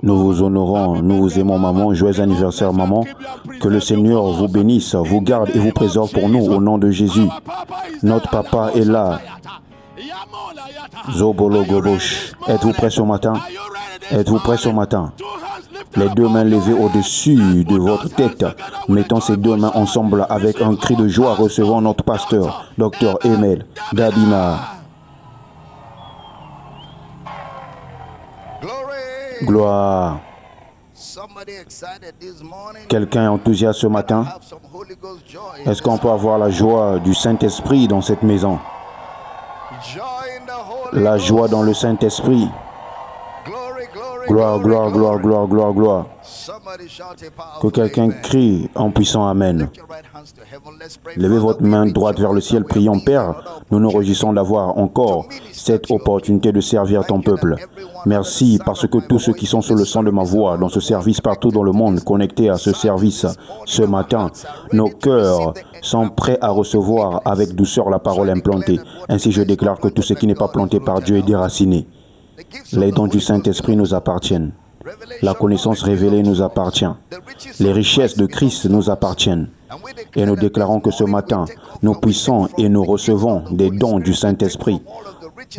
Nous vous honorons, nous vous aimons, maman. Joyeux anniversaire, maman. Que le Seigneur vous bénisse, vous garde et vous préserve pour nous au nom de Jésus. Notre papa est là. Zobolo Gobosh. Êtes-vous prêts ce matin? Êtes-vous prêts ce matin? Les deux mains levées au-dessus de votre tête. Mettons ces deux mains ensemble avec un cri de joie. Recevons notre pasteur, Dr. Emel Dabina. Gloire. Quelqu'un est enthousiaste ce matin? Est-ce qu'on peut avoir la joie du Saint-Esprit dans cette maison? La joie dans le Saint-Esprit. Gloire, gloire, gloire, gloire, gloire, gloire. Que quelqu'un crie en puissant Amen. Levez votre main droite vers le ciel, prions. Père, nous nous réjouissons d'avoir encore cette opportunité de servir ton peuple. Merci parce que tous ceux qui sont sous le son de ma voix, dans ce service partout dans le monde, connectés à ce service ce matin, nos cœurs sont prêts à recevoir avec douceur la parole implantée. Ainsi je déclare que tout ce qui n'est pas planté par Dieu est déraciné. Les dons du Saint-Esprit nous appartiennent. La connaissance révélée nous appartient. Les richesses de Christ nous appartiennent. Et nous déclarons que ce matin, nous puissons et nous recevons des dons du Saint-Esprit.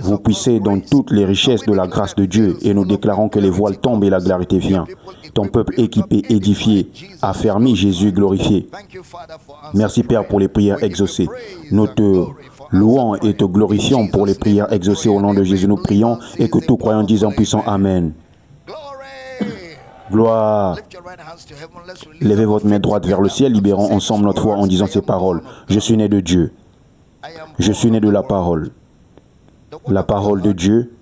Vous puissez dans toutes les richesses de la grâce de Dieu et nous déclarons que les voiles tombent et la clarté vient. Ton peuple équipé, édifié, affermi, Jésus glorifié. Merci Père pour les prières exaucées. Nous te louons et te glorifions pour les prières exaucées au nom de Jésus. Nous prions et que tout croyant dise en puissant Amen. Gloire. Levez votre main droite vers le ciel, libérons ensemble notre foi en disant ces paroles. Je suis né de Dieu. Je suis né de la parole. La parole de Dieu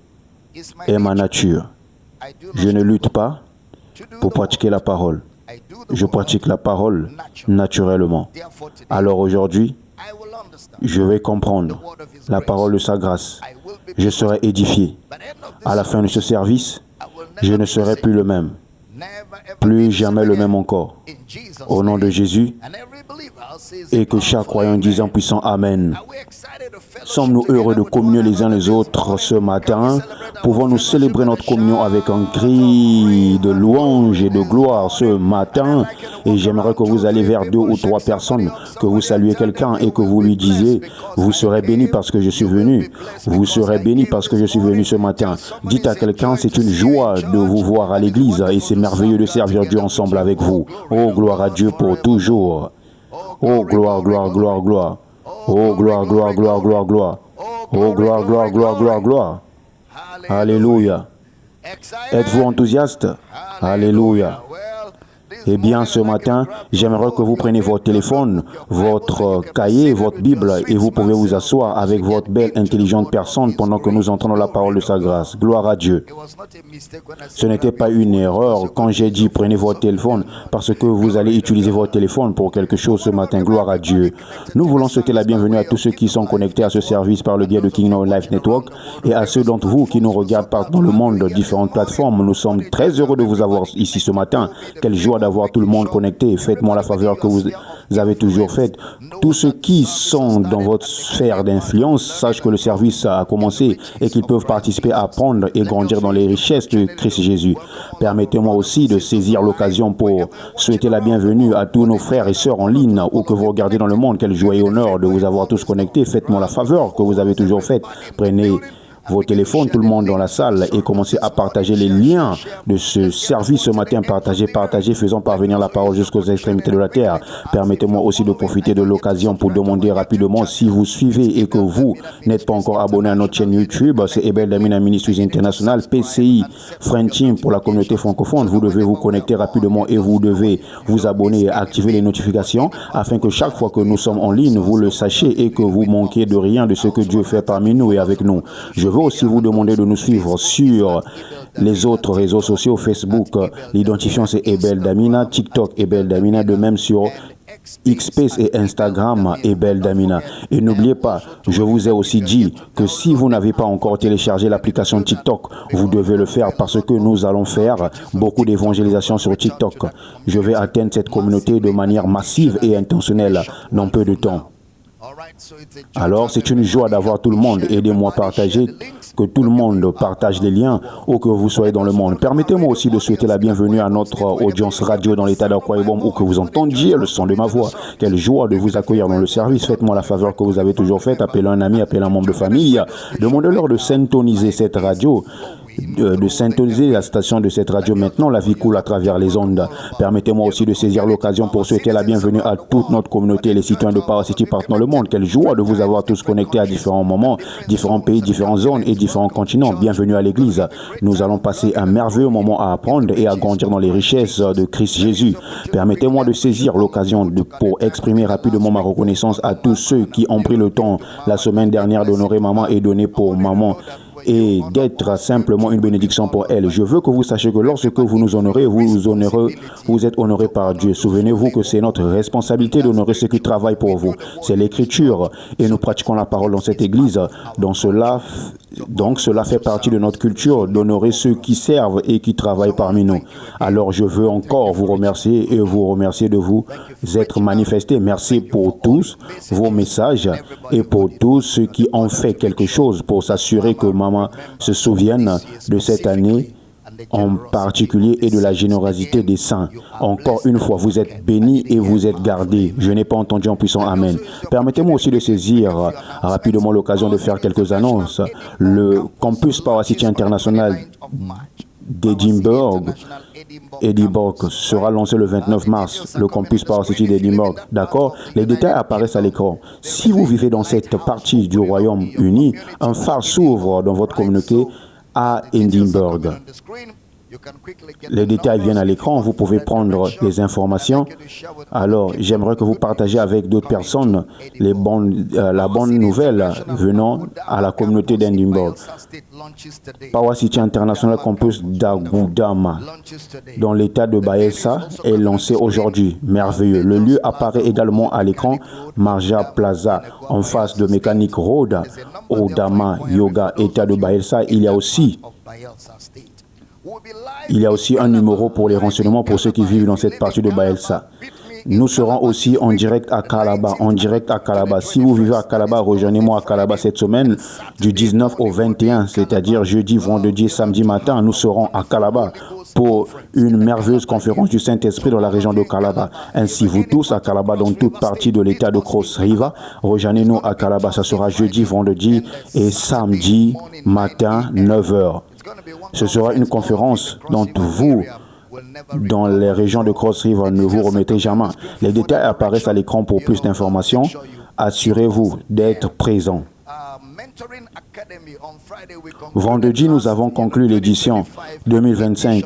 est ma nature. Je ne lutte pas pour pratiquer la parole. Je pratique la parole naturellement. Alors aujourd'hui, je vais comprendre la parole de sa grâce. Je serai édifié. À la fin de ce service, je ne serai plus le même. Plus jamais le même encore. Au nom de Jésus, et que chaque croyant dise en puissant Amen. Sommes-nous heureux de communier les uns les autres ce matin? Pouvons-nous célébrer notre communion avec un cri de louange et de gloire ce matin? Et j'aimerais que vous alliez vers 2 ou 3 personnes, que vous saluez quelqu'un et que vous lui disiez, vous serez béni parce que je suis venu. Vous serez béni parce que je suis venu ce matin. Dites à quelqu'un, c'est une joie de vous voir à l'église et c'est merveilleux de servir Dieu ensemble avec vous. Oh, gloire à Dieu pour toujours. Oh, gloire, gloire, gloire, gloire. Oh, gloire, gloire, gloire, gloire, gloire. Oh, gloire, gloire, gloire, gloire, gloire. Alléluia. Êtes-vous enthousiaste? Alléluia. Eh bien, ce matin, j'aimerais que vous preniez votre téléphone, votre cahier, votre Bible, et vous pouvez vous asseoir avec votre belle, intelligente personne pendant que nous entrons dans la parole de sa grâce. Gloire à Dieu. Ce n'était pas une erreur quand j'ai dit prenez votre téléphone, parce que vous allez utiliser votre téléphone pour quelque chose ce matin. Gloire à Dieu. Nous voulons souhaiter la bienvenue à tous ceux qui sont connectés à ce service par le biais de Kingdom Life Network et à ceux d'entre vous qui nous regardent partout dans le monde de différentes plateformes. Nous sommes très heureux de vous avoir ici ce matin. Quelle joie d'avoir tout le monde connecté. Faites-moi la faveur que vous avez toujours faite. Tous ceux qui sont dans votre sphère d'influence sachent que le service a commencé et qu'ils peuvent participer, apprendre et grandir dans les richesses de Christ Jésus. Permettez-moi aussi de saisir l'occasion pour souhaiter la bienvenue à tous nos frères et sœurs en ligne ou que vous regardez dans le monde. Quelle joie et honneur de vous avoir tous connectés. Faites-moi la faveur que vous avez toujours faite. Prenez vos téléphones, tout le monde dans la salle, et commencez à partager les liens de ce service ce matin. Partagez, faisons parvenir la parole jusqu'aux extrémités de la terre. Permettez-moi aussi de profiter de l'occasion pour demander rapidement si vous suivez et que vous n'êtes pas encore abonné à notre chaîne YouTube. C'est Ebel Damina Ministries International, PCI Friend Team pour la communauté francophone. Vous devez vous connecter rapidement et vous devez vous abonner et activer les notifications afin que chaque fois que nous sommes en ligne, vous le sachiez et que vous manquiez de rien de ce que Dieu fait parmi nous et avec nous. Je veux aussi vous demander de nous suivre sur les autres réseaux sociaux, Facebook, l'identifiant c'est Ebel Damina, TikTok Ebel Damina, de même sur Xspace et Instagram Ebel Damina. Et n'oubliez pas, je vous ai aussi dit que si vous n'avez pas encore téléchargé l'application TikTok, vous devez le faire parce que nous allons faire beaucoup d'évangélisation sur TikTok. Je vais atteindre cette communauté de manière massive et intentionnelle dans peu de temps. Alors, c'est une joie d'avoir tout le monde. Aidez-moi à partager. que tout le monde partage les liens, où que vous soyez dans le monde. Permettez-moi aussi de souhaiter la bienvenue à notre audience radio dans l'état d'Akwa Ibom, où que vous entendiez le son de ma voix. Quelle joie de vous accueillir dans le service. Faites-moi la faveur que vous avez toujours faite. Appelez un ami, appelez un membre de famille. Demandez-leur de syntoniser cette radio, de syntoniser la station de cette radio. Maintenant, la vie coule à travers les ondes. Permettez-moi aussi de saisir l'occasion pour souhaiter la bienvenue à toute notre communauté, les citoyens de Power City partout dans le monde. Quelle joie de vous avoir tous connectés à différents moments, différents pays, différentes zones et différents continents. Bienvenue à l'église. Nous allons passer un merveilleux moment à apprendre et à grandir dans les richesses de Christ Jésus. Permettez-moi de saisir l'occasion pour exprimer rapidement ma reconnaissance à tous ceux qui ont pris le temps la semaine dernière d'honorer maman et donner pour maman et d'être simplement une bénédiction pour elle. Je veux que vous sachiez que lorsque vous nous honorez, vous êtes honoré par Dieu. Souvenez-vous que c'est notre responsabilité d'honorer ceux qui travaillent pour vous. C'est l'Écriture et nous pratiquons la parole dans cette église. Donc cela fait partie de notre culture d'honorer ceux qui servent et qui travaillent parmi nous. Alors je veux encore vous remercier et vous remercier de vous être manifestés. Merci pour tous vos messages et pour tous ceux qui ont fait quelque chose pour s'assurer que maman se souvienne de cette année en particulier et de la générosité des saints. Encore une fois, vous êtes bénis et vous êtes gardés. Je n'ai pas entendu en puissant Amen. Permettez-moi aussi de saisir rapidement l'occasion de faire quelques annonces. Le campus Power City International d'Edinburgh sera lancé le 29 mars, le campus Power City d'Edinburgh. D'accord? Les détails apparaissent à l'écran. Si vous vivez dans cette partie du Royaume-Uni, un phare s'ouvre dans votre communauté à Edinburgh. Les détails viennent à l'écran, vous pouvez prendre les informations. Alors, j'aimerais que vous partagez avec d'autres personnes la bonne nouvelle venant à la communauté d'Edinburgh. Power City International Campus d'Agudama, dans l'état de Bayelsa, est lancé aujourd'hui. Merveilleux. Le lieu apparaît également à l'écran. Marja Plaza, en face de Mechanic Road, Odama Yoga, état de Bayelsa. Il y a aussi un numéro pour les renseignements pour ceux qui vivent dans cette partie de Bayelsa. Nous serons aussi en direct à Calabar. Si vous vivez à Calabar, rejoignez-moi à Calabar cette semaine du 19 au 21, c'est-à-dire jeudi, vendredi et samedi matin. Nous serons à Calabar pour une merveilleuse conférence du Saint-Esprit dans la région de Calabar. Ainsi, vous tous à Calabar, dans toute partie de l'état de Cross River, rejoignez-nous à Calabar. Ça sera jeudi, vendredi et samedi matin, 9h. Ce sera une conférence dont vous, dans les régions de Cross River, ne vous remettez jamais. Les détails apparaissent à l'écran pour plus d'informations. Assurez-vous d'être présent. Vendredi, nous avons conclu l'édition 2025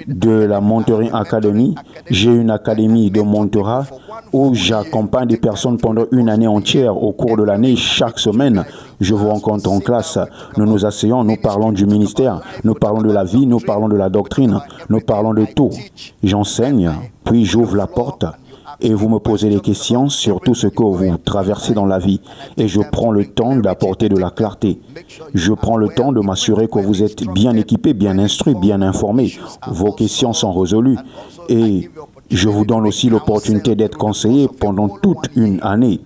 de la Mentoring Academy. J'ai une académie de mentorat où j'accompagne des personnes pendant une année entière. Au cours de l'année, chaque semaine, je vous rencontre en classe. Nous nous asseyons, nous parlons du ministère, nous parlons de la vie, nous parlons de la doctrine, nous parlons de tout. J'enseigne, puis j'ouvre la porte. Et vous me posez des questions sur tout ce que vous traversez dans la vie. Et je prends le temps d'apporter de la clarté. Je prends le temps de m'assurer que vous êtes bien équipés, bien instruits, bien informés. Vos questions sont résolues. Et je vous donne aussi l'opportunité d'être conseillé pendant toute une année.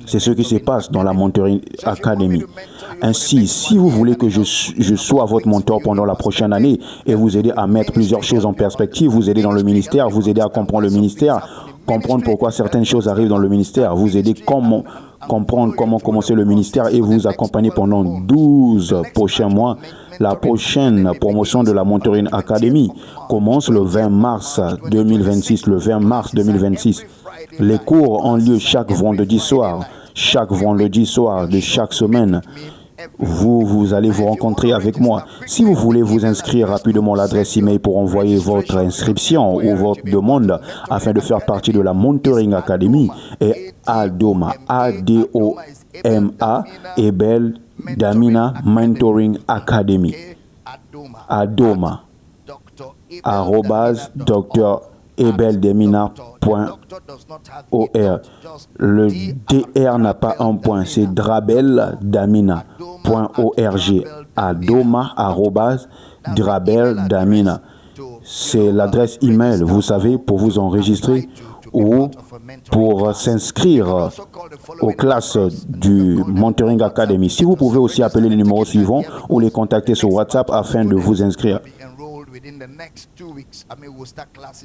C'est ce qui se passe dans la Mentoring Academy. Ainsi, si vous voulez que je sois votre mentor pendant la prochaine année et vous aider à mettre plusieurs choses en perspective, vous aider dans le ministère, vous aider à comprendre le ministère, comprendre pourquoi certaines choses arrivent dans le ministère, vous aider comprendre comment commencer le ministère et vous accompagner pendant 12 prochains mois. La prochaine promotion de la Mentoring Academy commence le 20 mars 2026. Le 20 mars 2026. Les cours ont lieu chaque vendredi soir de chaque semaine. Vous allez vous rencontrer avec moi. Si vous voulez vous inscrire rapidement, l'adresse email pour envoyer votre inscription ou votre demande afin de faire partie de la Mentoring Academy est Adoma, A-D-O-M-A, Ebel Damina Mentoring Academy. Adoma, @dr.ebeldemina.org. Le DR n'a pas un point, c'est drabeldamina.org. Adoma, @drabeldamina. C'est l'adresse email, vous savez, pour vous enregistrer ou pour s'inscrire aux classes du Mentoring Academy. Si vous pouvez aussi appeler les numéros suivants ou les contacter sur WhatsApp afin de vous inscrire.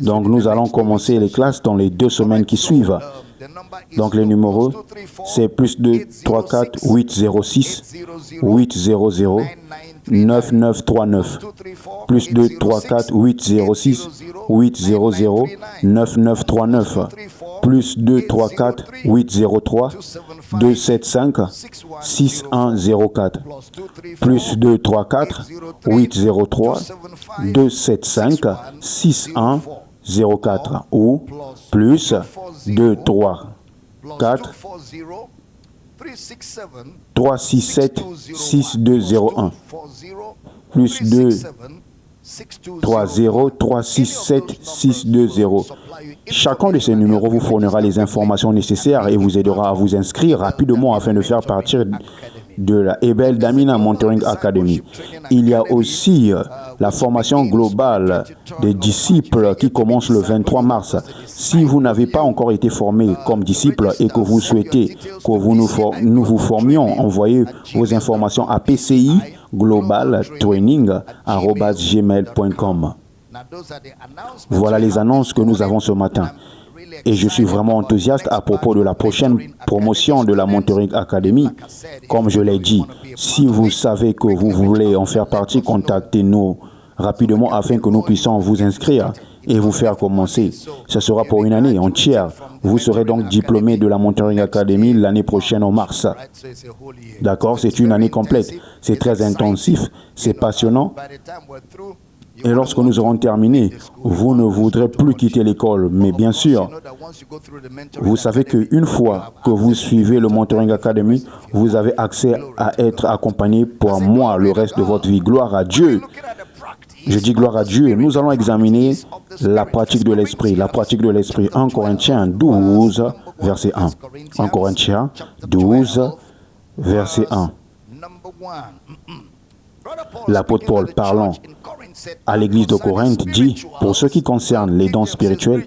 Donc nous allons commencer les classes dans les 2 semaines qui suivent. Donc les numéros, c'est plus 2 34 806 800 9939. Plus 2 34 806 800 9939. Plus 2 34 803 275 6104. Plus 2 34 803 275 6104 ou plus 2 3 4 367 6201 plus 2 30 367 620. Chacun de ces numéros vous fournira les informations nécessaires et vous aidera à vous inscrire rapidement afin de faire partie de la Ebel Damina Mentoring Academy. Il y a aussi la formation globale des disciples qui commence le 23 mars. Si vous n'avez pas encore été formé comme disciple et que vous souhaitez que nous vous formions, envoyez vos informations à pciglobaltraining@gmail.com. Voilà les annonces que nous avons ce matin. Et je suis vraiment enthousiaste à propos de la prochaine promotion de la Mentoring Academy. Comme je l'ai dit, si vous savez que vous voulez en faire partie, contactez-nous rapidement afin que nous puissions vous inscrire et vous faire commencer. Ce sera pour une année entière. Vous serez donc diplômé de la Mentoring Academy l'année prochaine en mars. D'accord? C'est une année complète. C'est très intensif, c'est passionnant. Et lorsque nous aurons terminé, vous ne voudrez plus quitter l'école. Mais bien sûr, vous savez qu'une fois que vous suivez le Mentoring Academy, vous avez accès à être accompagné pour moi le reste de votre vie. Gloire à Dieu. Je dis gloire à Dieu. Nous allons examiner la pratique de l'esprit. La pratique de l'esprit. 1 Corinthiens 12, verset 1. 1 Corinthiens 12, verset 1. L'apôtre Paul, parlant à l'église de Corinthe, dit, pour ce qui concerne les dons spirituels,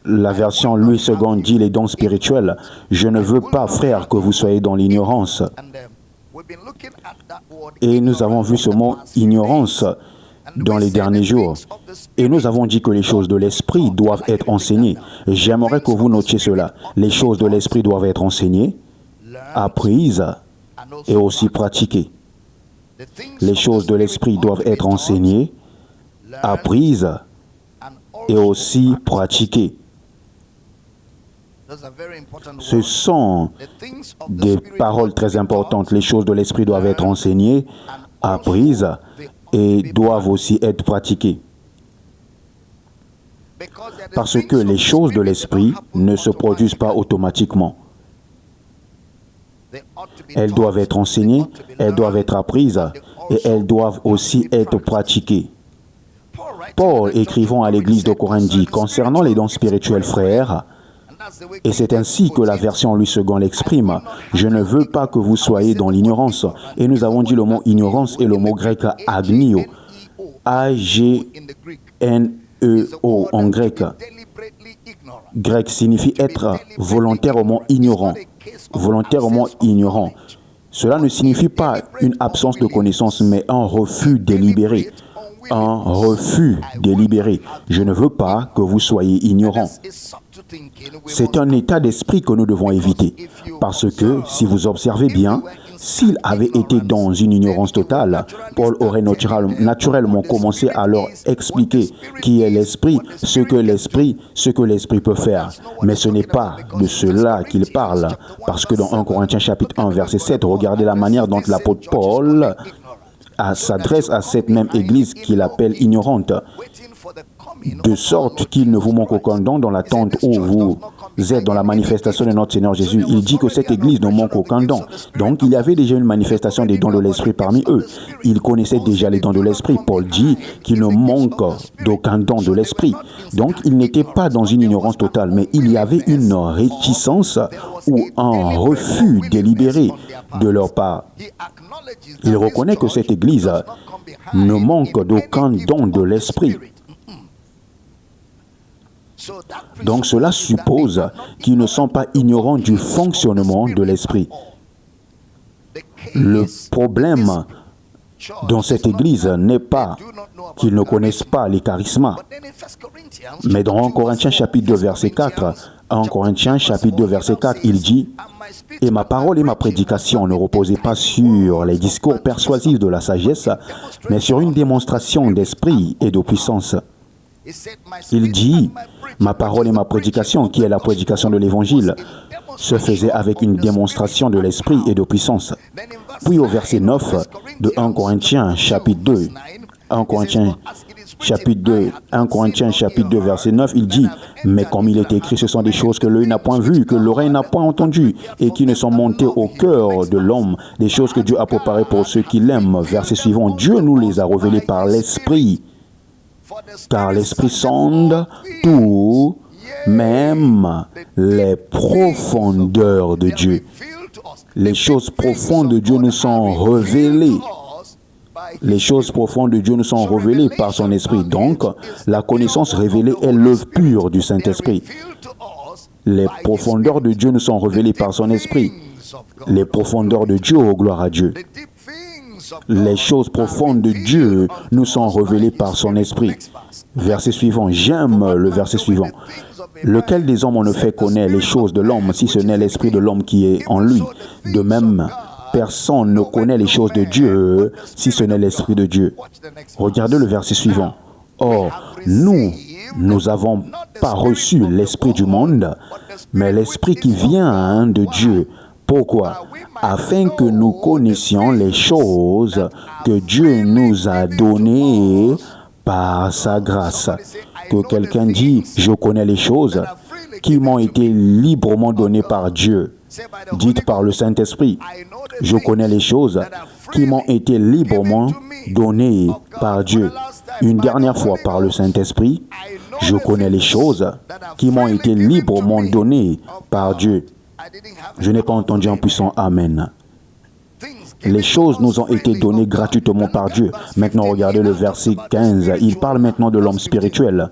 la version Louis II dit les dons spirituels, je ne veux pas, frères, que vous soyez dans l'ignorance. Et nous avons vu ce mot ignorance dans les derniers jours. Et nous avons dit que les choses de l'esprit doivent être enseignées. J'aimerais que vous notiez cela. Les choses de l'esprit doivent être enseignées, apprises et aussi pratiquées. Les choses de l'esprit doivent être enseignées, apprises et aussi pratiquées. Ce sont des paroles très importantes. Les choses de l'esprit doivent être enseignées, apprises et doivent aussi être pratiquées. Parce que les choses de l'esprit ne se produisent pas automatiquement. Elles doivent être enseignées, elles doivent être apprises et elles doivent aussi être pratiquées. Paul, écrivant à l'église de Corinthe, dit, concernant les dons spirituels, frères, et c'est ainsi que la version Louis II l'exprime, je ne veux pas que vous soyez dans l'ignorance. Et nous avons dit le mot ignorance et le mot grec agnio, A-G-N-E-O en grec. Grec signifie être volontairement ignorant. Volontairement ignorant. Cela ne signifie pas une absence de connaissance, mais un refus délibéré. Un refus délibéré. Je ne veux pas que vous soyez ignorants. C'est un état d'esprit que nous devons éviter. Parce que, si vous observez bien, s'il avait été dans une ignorance totale, Paul aurait naturellement commencé à leur expliquer qui est l'esprit, ce que l'esprit peut faire. Mais ce n'est pas de cela qu'il parle. Parce que dans 1 Corinthiens chapitre 1, verset 7, regardez la manière dont l'apôtre Paul s'adresse à cette même église qu'il appelle ignorante, de sorte qu'il ne vous manque aucun don dans l'attente où vous êtes dans la manifestation de notre Seigneur Jésus. Il dit que cette église ne manque aucun don. Donc il y avait déjà une manifestation des dons de l'esprit parmi eux. Ils connaissaient déjà les dons de l'esprit. Paul dit qu'il ne manque d'aucun don de l'esprit. Donc il n'était pas dans une ignorance totale, mais il y avait une réticence ou un refus délibéré de leur part. Il reconnaît que cette église ne manque d'aucun don de l'esprit. Donc cela suppose qu'ils ne sont pas ignorants du fonctionnement de l'esprit. Le problème dans cette église n'est pas qu'ils ne connaissent pas les charismes. Mais dans 1 Corinthiens chapitre 2 verset 4, 1 Corinthiens chapitre 2 verset 4, il dit « Et ma parole et ma prédication ne reposaient pas sur les discours persuasifs de la sagesse, mais sur une démonstration d'esprit et de puissance. » Il dit « Ma parole et ma prédication, qui est la prédication de l'évangile, se faisaient avec une démonstration de l'esprit et de puissance. » Puis au verset 9 de 1 Corinthiens chapitre 2, 1 Corinthiens chapitre 2 verset 9, il dit « Mais comme il est écrit, ce sont des choses que l'œil n'a point vues, que l'oreille n'a point entendues, et qui ne sont montées au cœur de l'homme, des choses que Dieu a préparées pour ceux qui l'aiment. » Verset suivant, Dieu nous les a révélées par l'Esprit, car l'Esprit sonde tout, même les profondeurs de Dieu. Les choses profondes de Dieu nous sont révélées. Les choses profondes de Dieu nous sont révélées par son Esprit. Donc, la connaissance révélée est l'œuvre pure du Saint-Esprit. Les profondeurs de Dieu nous sont révélées par son Esprit. Les profondeurs de Dieu, oh gloire à Dieu. Les choses profondes de Dieu nous sont révélées par son Esprit. Verset suivant, j'aime le verset suivant. Lequel des hommes en effet connaît les choses de l'homme, si ce n'est l'esprit de l'homme qui est en lui? De même, personne ne connaît les choses de Dieu, si ce n'est l'esprit de Dieu. Regardez le verset suivant. Or, nous n'avons pas reçu l'esprit du monde, mais l'esprit qui vient de Dieu. Pourquoi? Afin que nous connaissions les choses que Dieu nous a données par sa grâce. Que quelqu'un dit, je connais les choses qui m'ont été librement données par Dieu. Dites par le Saint-Esprit, je connais les choses qui m'ont été librement données par Dieu. Une dernière fois par le Saint-Esprit, je connais les choses qui m'ont été librement données par Dieu. Je n'ai pas entendu un puissant Amen. Les choses nous ont été données gratuitement par Dieu. Maintenant, regardez le verset 15. Il parle maintenant de l'homme spirituel.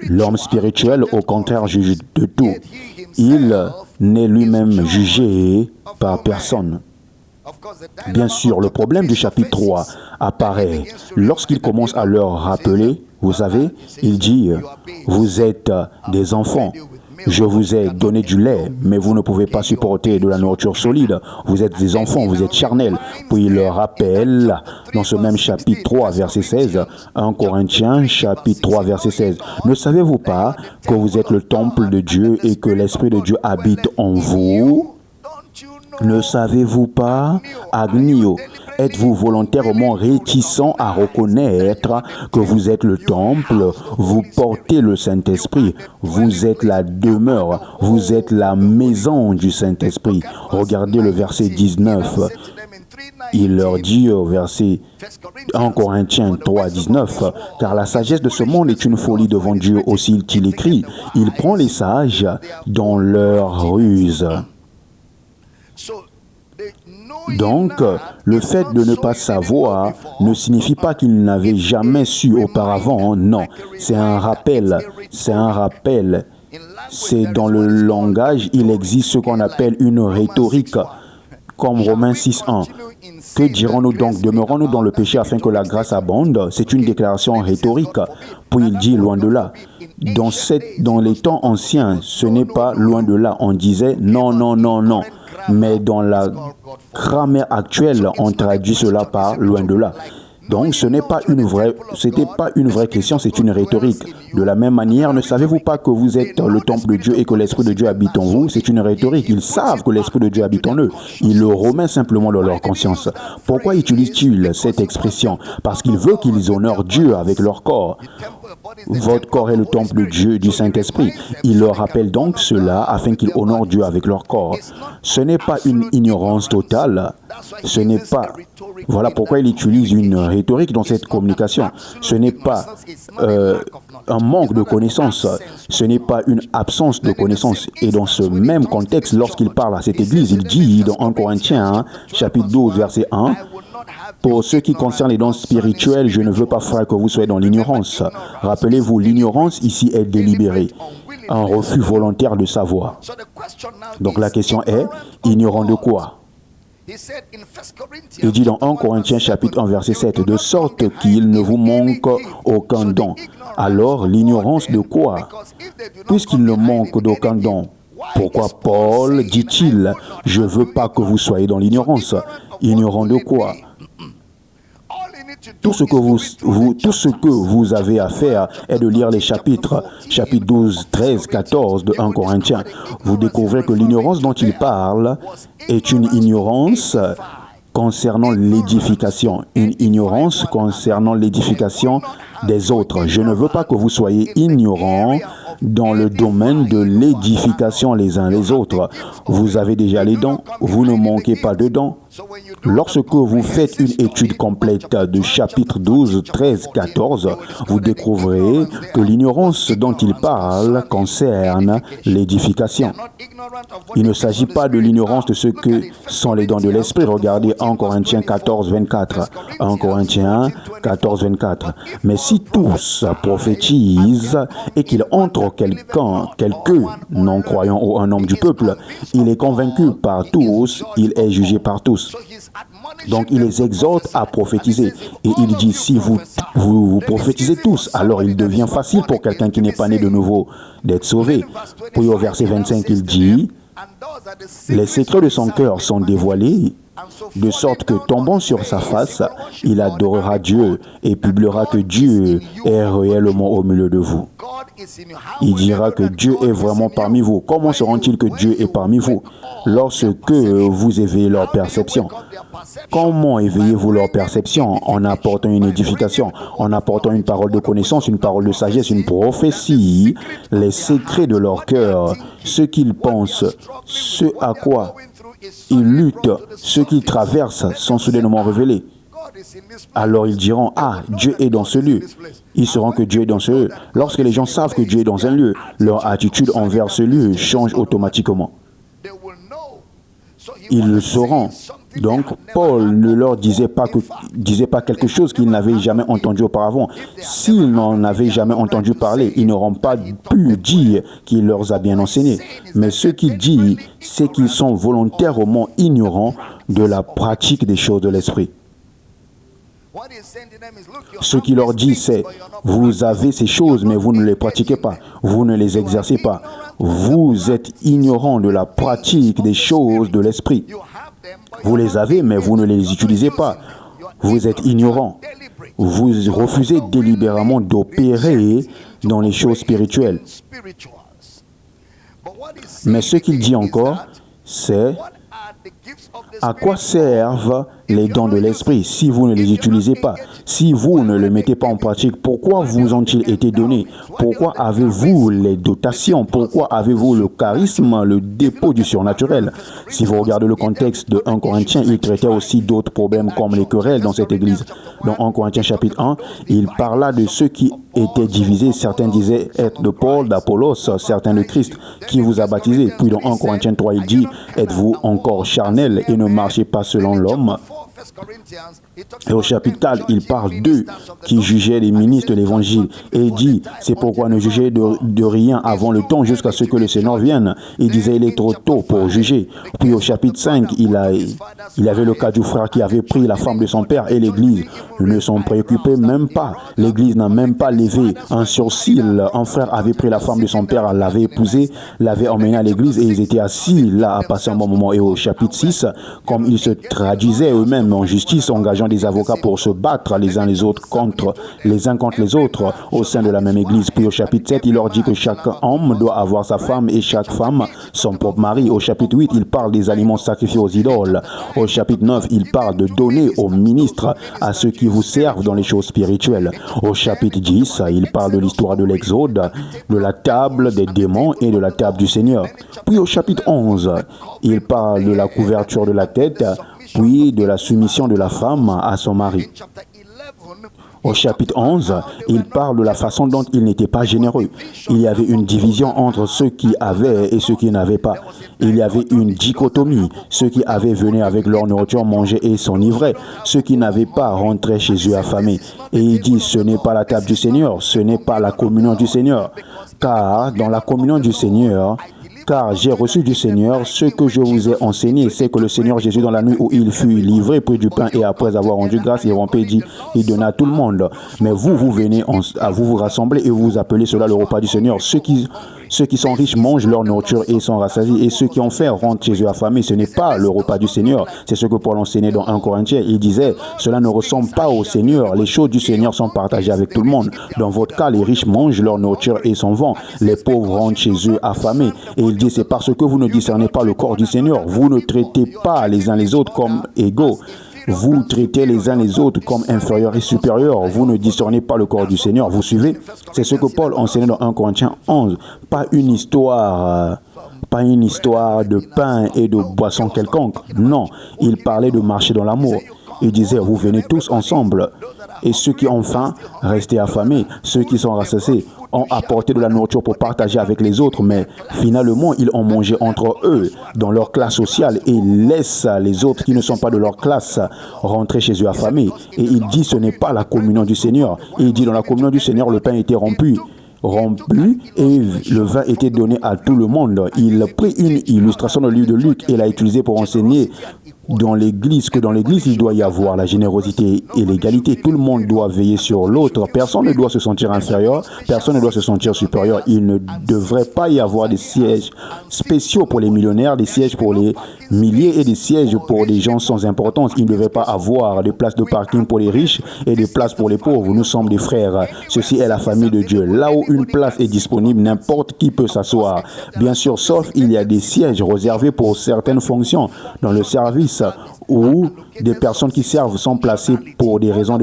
L'homme spirituel, au contraire, juge de tout. Il n'est lui-même jugé par personne. Bien sûr, le problème du chapitre 3 apparaît lorsqu'il commence à leur rappeler, vous savez, il dit, vous êtes des enfants. Je vous ai donné du lait, mais vous ne pouvez pas supporter de la nourriture solide. Vous êtes des enfants, vous êtes charnels. Puis il leur rappelle, dans ce même chapitre 3, verset 16, 1 Corinthiens, chapitre 3, verset 16, « Ne savez-vous pas que vous êtes le temple de Dieu et que l'Esprit de Dieu habite en vous? Ne savez-vous pas, Agnio, êtes-vous volontairement réticent à reconnaître que vous êtes le temple, vous portez le Saint-Esprit, vous êtes la demeure, vous êtes la maison du Saint-Esprit. » Regardez le verset 19. Il leur dit au verset 1 Corinthiens 3, 19, « Car la sagesse de ce monde est une folie devant Dieu, aussi il écrit, il prend les sages dans leur ruse. » Donc, le fait de ne pas savoir ne signifie pas qu'il n'avait jamais su auparavant. Non, c'est un rappel. C'est un rappel. C'est dans le langage, il existe ce qu'on appelle une rhétorique, comme Romains 6.1. Que dirons-nous donc? Demeurons-nous dans le péché afin que la grâce abonde? C'est une déclaration rhétorique. Puis il dit, loin de là. Dans les temps anciens, ce n'est pas loin de là. On disait non, non, non, non. Mais dans la grammaire actuelle, on traduit cela par loin de là. Donc, c'était pas une vraie question, c'est une rhétorique. De la même manière, ne savez-vous pas que vous êtes le temple de Dieu et que l'Esprit de Dieu habite en vous? C'est une rhétorique. Ils savent que l'Esprit de Dieu habite en eux. Ils le remettent simplement dans leur conscience. Pourquoi utilisent-ils cette expression? Parce qu'ils veulent qu'ils honorent Dieu avec leur corps. Votre corps est le temple de Dieu, du Saint-Esprit. Ils leur rappellent donc cela afin qu'ils honorent Dieu avec leur corps. Ce n'est pas une ignorance totale. Ce n'est pas... Voilà pourquoi il utilise une rhétorique dans cette communication. Ce n'est pas un manque de connaissance. Ce n'est pas une absence de connaissance. Et dans ce même contexte, lorsqu'il parle à cette église, il dit dans 1 Corinthiens, chapitre 12, verset 1, Pour ce qui concerne les dons spirituels, je ne veux pas, frère, que vous soyez dans l'ignorance. Rappelez-vous, l'ignorance ici est délibérée, un refus volontaire de savoir. Donc la question est, ignorant de quoi? Il dit dans 1 Corinthiens chapitre 1 verset 7, de sorte qu'il ne vous manque aucun don. Alors l'ignorance de quoi? Puisqu'il ne manque d'aucun don. Pourquoi Paul dit-il, je ne veux pas que vous soyez dans l'ignorance? Ignorant de quoi? Tout ce que vous avez à faire est de lire les chapitres 12, 13, 14 de 1 Corinthiens. Vous découvrez que l'ignorance dont il parle est une ignorance concernant l'édification. Une ignorance concernant l'édification des autres. Je ne veux pas que vous soyez ignorants dans le domaine de l'édification les uns les autres. Vous avez déjà les dons, vous ne manquez pas de dons. Lorsque vous faites une étude complète de chapitre 12, 13, 14, vous découvrirez que l'ignorance dont il parle concerne l'édification. Il ne s'agit pas de l'ignorance de ce que sont les dons de l'esprit. Regardez 1 Corinthiens 14, 24. 1 Corinthiens 14, 24. Mais si tous prophétisent et qu'il entre quelques non-croyants ou un homme du peuple, il est convaincu par tous, il est jugé par tous. Donc il les exhorte à prophétiser. Et il dit, si vous prophétisez tous, alors il devient facile pour quelqu'un qui n'est pas né de nouveau d'être sauvé. Puis au verset 25, il dit, les secrets de son cœur sont dévoilés, de sorte que tombant sur sa face, il adorera Dieu et publiera que Dieu est réellement au milieu de vous. Il dira que Dieu est vraiment parmi vous. Comment sauront-ils que Dieu est parmi vous? Lorsque vous éveillez leur perception. Comment éveillez-vous leur perception? En apportant une édification, en apportant une parole de connaissance, une parole de sagesse, une prophétie, les secrets de leur cœur, ce qu'ils pensent, ce à quoi ils luttent, ce qu'ils traversent sont soudainement révélés. Alors ils diront, ah, Dieu est dans ce lieu. Ils sauront que Dieu est dans ce lieu. Lorsque les gens savent que Dieu est dans un lieu, leur attitude envers ce lieu change automatiquement. Ils le sauront. Donc, Paul ne leur disait pas quelque chose qu'ils n'avaient jamais entendu auparavant. S'ils n'en avaient jamais entendu parler, ils n'auront pas pu dire qu'il leur a bien enseigné. Mais ce qu'il dit, c'est qu'ils sont volontairement ignorants de la pratique des choses de l'esprit. Ce qu'il leur dit, c'est, vous avez ces choses, mais vous ne les pratiquez pas. Vous ne les exercez pas. Vous êtes ignorants de la pratique des choses de l'esprit. Vous les avez, mais vous ne les utilisez pas. Vous êtes ignorants. Vous refusez délibérément d'opérer dans les choses spirituelles. Mais ce qu'il dit encore, c'est à quoi servent les dons de l'esprit si vous ne les utilisez pas? Si vous ne les mettez pas en pratique, pourquoi vous ont-ils été donnés? Pourquoi avez-vous les dotations? Pourquoi avez-vous le charisme, le dépôt du surnaturel? Si vous regardez le contexte de 1 Corinthiens, il traitait aussi d'autres problèmes comme les querelles dans cette église. Dans 1 Corinthiens chapitre 1, il parla de ceux qui étaient divisés. Certains disaient être de Paul, d'Apollos, certains de Christ, qui vous a baptisé. Puis dans 1 Corinthiens 3, il dit, êtes-vous encore charnel et ne marchez pas selon l'homme? Et au chapitre 4, il parle d'eux qui jugeaient les ministres de l'évangile. Et il dit, c'est pourquoi ne jugez de rien avant le temps jusqu'à ce que le Seigneur vienne. Il disait, il est trop tôt pour juger. Puis au chapitre 5, il avait le cas du frère qui avait pris la femme de son père et l'église ne s'en préoccupait même pas. L'église n'a même pas levé un sourcil. Un frère avait pris la femme de son père, l'avait épousée, l'avait emmenée à l'église et ils étaient assis là à passer un bon moment. Et au chapitre 6, comme ils se traduisaient eux-mêmes en justice, engageant des avocats pour se battre les uns contre les autres au sein de la même église. Puis au chapitre 7, il leur dit que chaque homme doit avoir sa femme et chaque femme son propre mari. Au chapitre 8, il parle des aliments sacrifiés aux idoles. Au chapitre 9, il parle de donner aux ministres, à ceux qui vous servent dans les choses spirituelles. Au chapitre 10, il parle de l'histoire de l'Exode, de la table des démons et de la table du Seigneur. Puis au chapitre 11, il parle de la couverture de la tête, puis de la soumission de la femme à son mari. Au chapitre 11, il parle de la façon dont il n'était pas généreux. Il y avait une division entre ceux qui avaient et ceux qui n'avaient pas. Il y avait une dichotomie. Ceux qui avaient venaient avec leur nourriture, mangeaient et s'enivraient. Ceux qui n'avaient pas rentraient chez eux affamés. Et il dit, ce n'est pas la table du Seigneur, ce n'est pas la communion du Seigneur. Car dans la communion du Seigneur, car j'ai reçu du Seigneur ce que je vous ai enseigné, c'est que le Seigneur Jésus, dans la nuit où il fut livré, prit du pain et après avoir rendu grâce, il rompit et dit, il donna à tout le monde. Mais vous, vous venez à vous rassembler et vous appelez cela le repas du Seigneur. Ceux qui sont riches mangent leur nourriture et sont rassasiés. Et ceux qui ont faim rentrent chez eux affamés. Ce n'est pas le repas du Seigneur. C'est ce que Paul enseignait dans 1 Corinthiens. Il disait, cela ne ressemble pas au Seigneur. Les choses du Seigneur sont partagées avec tout le monde. Dans votre cas, les riches mangent leur nourriture et s'en vont. Les pauvres rentrent chez eux affamés. Et il dit, c'est parce que vous ne discernez pas le corps du Seigneur. Vous ne traitez pas les uns les autres comme égaux. Vous traitez les uns les autres comme inférieurs et supérieurs. Vous ne discernez pas le corps du Seigneur. Vous suivez? C'est ce que Paul enseignait dans 1 Corinthiens 11. Pas une histoire de pain et de boisson quelconque. Non, il parlait de marcher dans l'amour. Il disait, vous venez tous ensemble. Et ceux qui ont faim, restez affamés. Ceux qui sont rassasiés ont apporté de la nourriture pour partager avec les autres, mais finalement, ils ont mangé entre eux, dans leur classe sociale, et laissent les autres qui ne sont pas de leur classe rentrer chez eux affamés. Et il dit, ce n'est pas la communion du Seigneur. Et il dit, dans la communion du Seigneur, le pain était rompu et le vin était donné à tout le monde. Il prit une illustration du livre de Luc et l'a utilisée pour enseigner dans l'Église que dans l'Église, il doit y avoir la générosité et l'égalité. Tout le monde doit veiller sur l'autre. Personne ne doit se sentir inférieur, personne ne doit se sentir supérieur. Il ne devrait pas y avoir des sièges spéciaux pour les millionnaires, des sièges pour les milliers et des sièges pour des gens sans importance. Il ne devrait pas avoir des places de parking pour les riches et des places pour les pauvres. Nous sommes des frères. Ceci est la famille de Dieu. Là où une place est disponible, n'importe qui peut s'asseoir. Bien sûr, sauf il y a des sièges réservés pour certaines fonctions dans le service où des personnes qui servent sont placées pour des raisons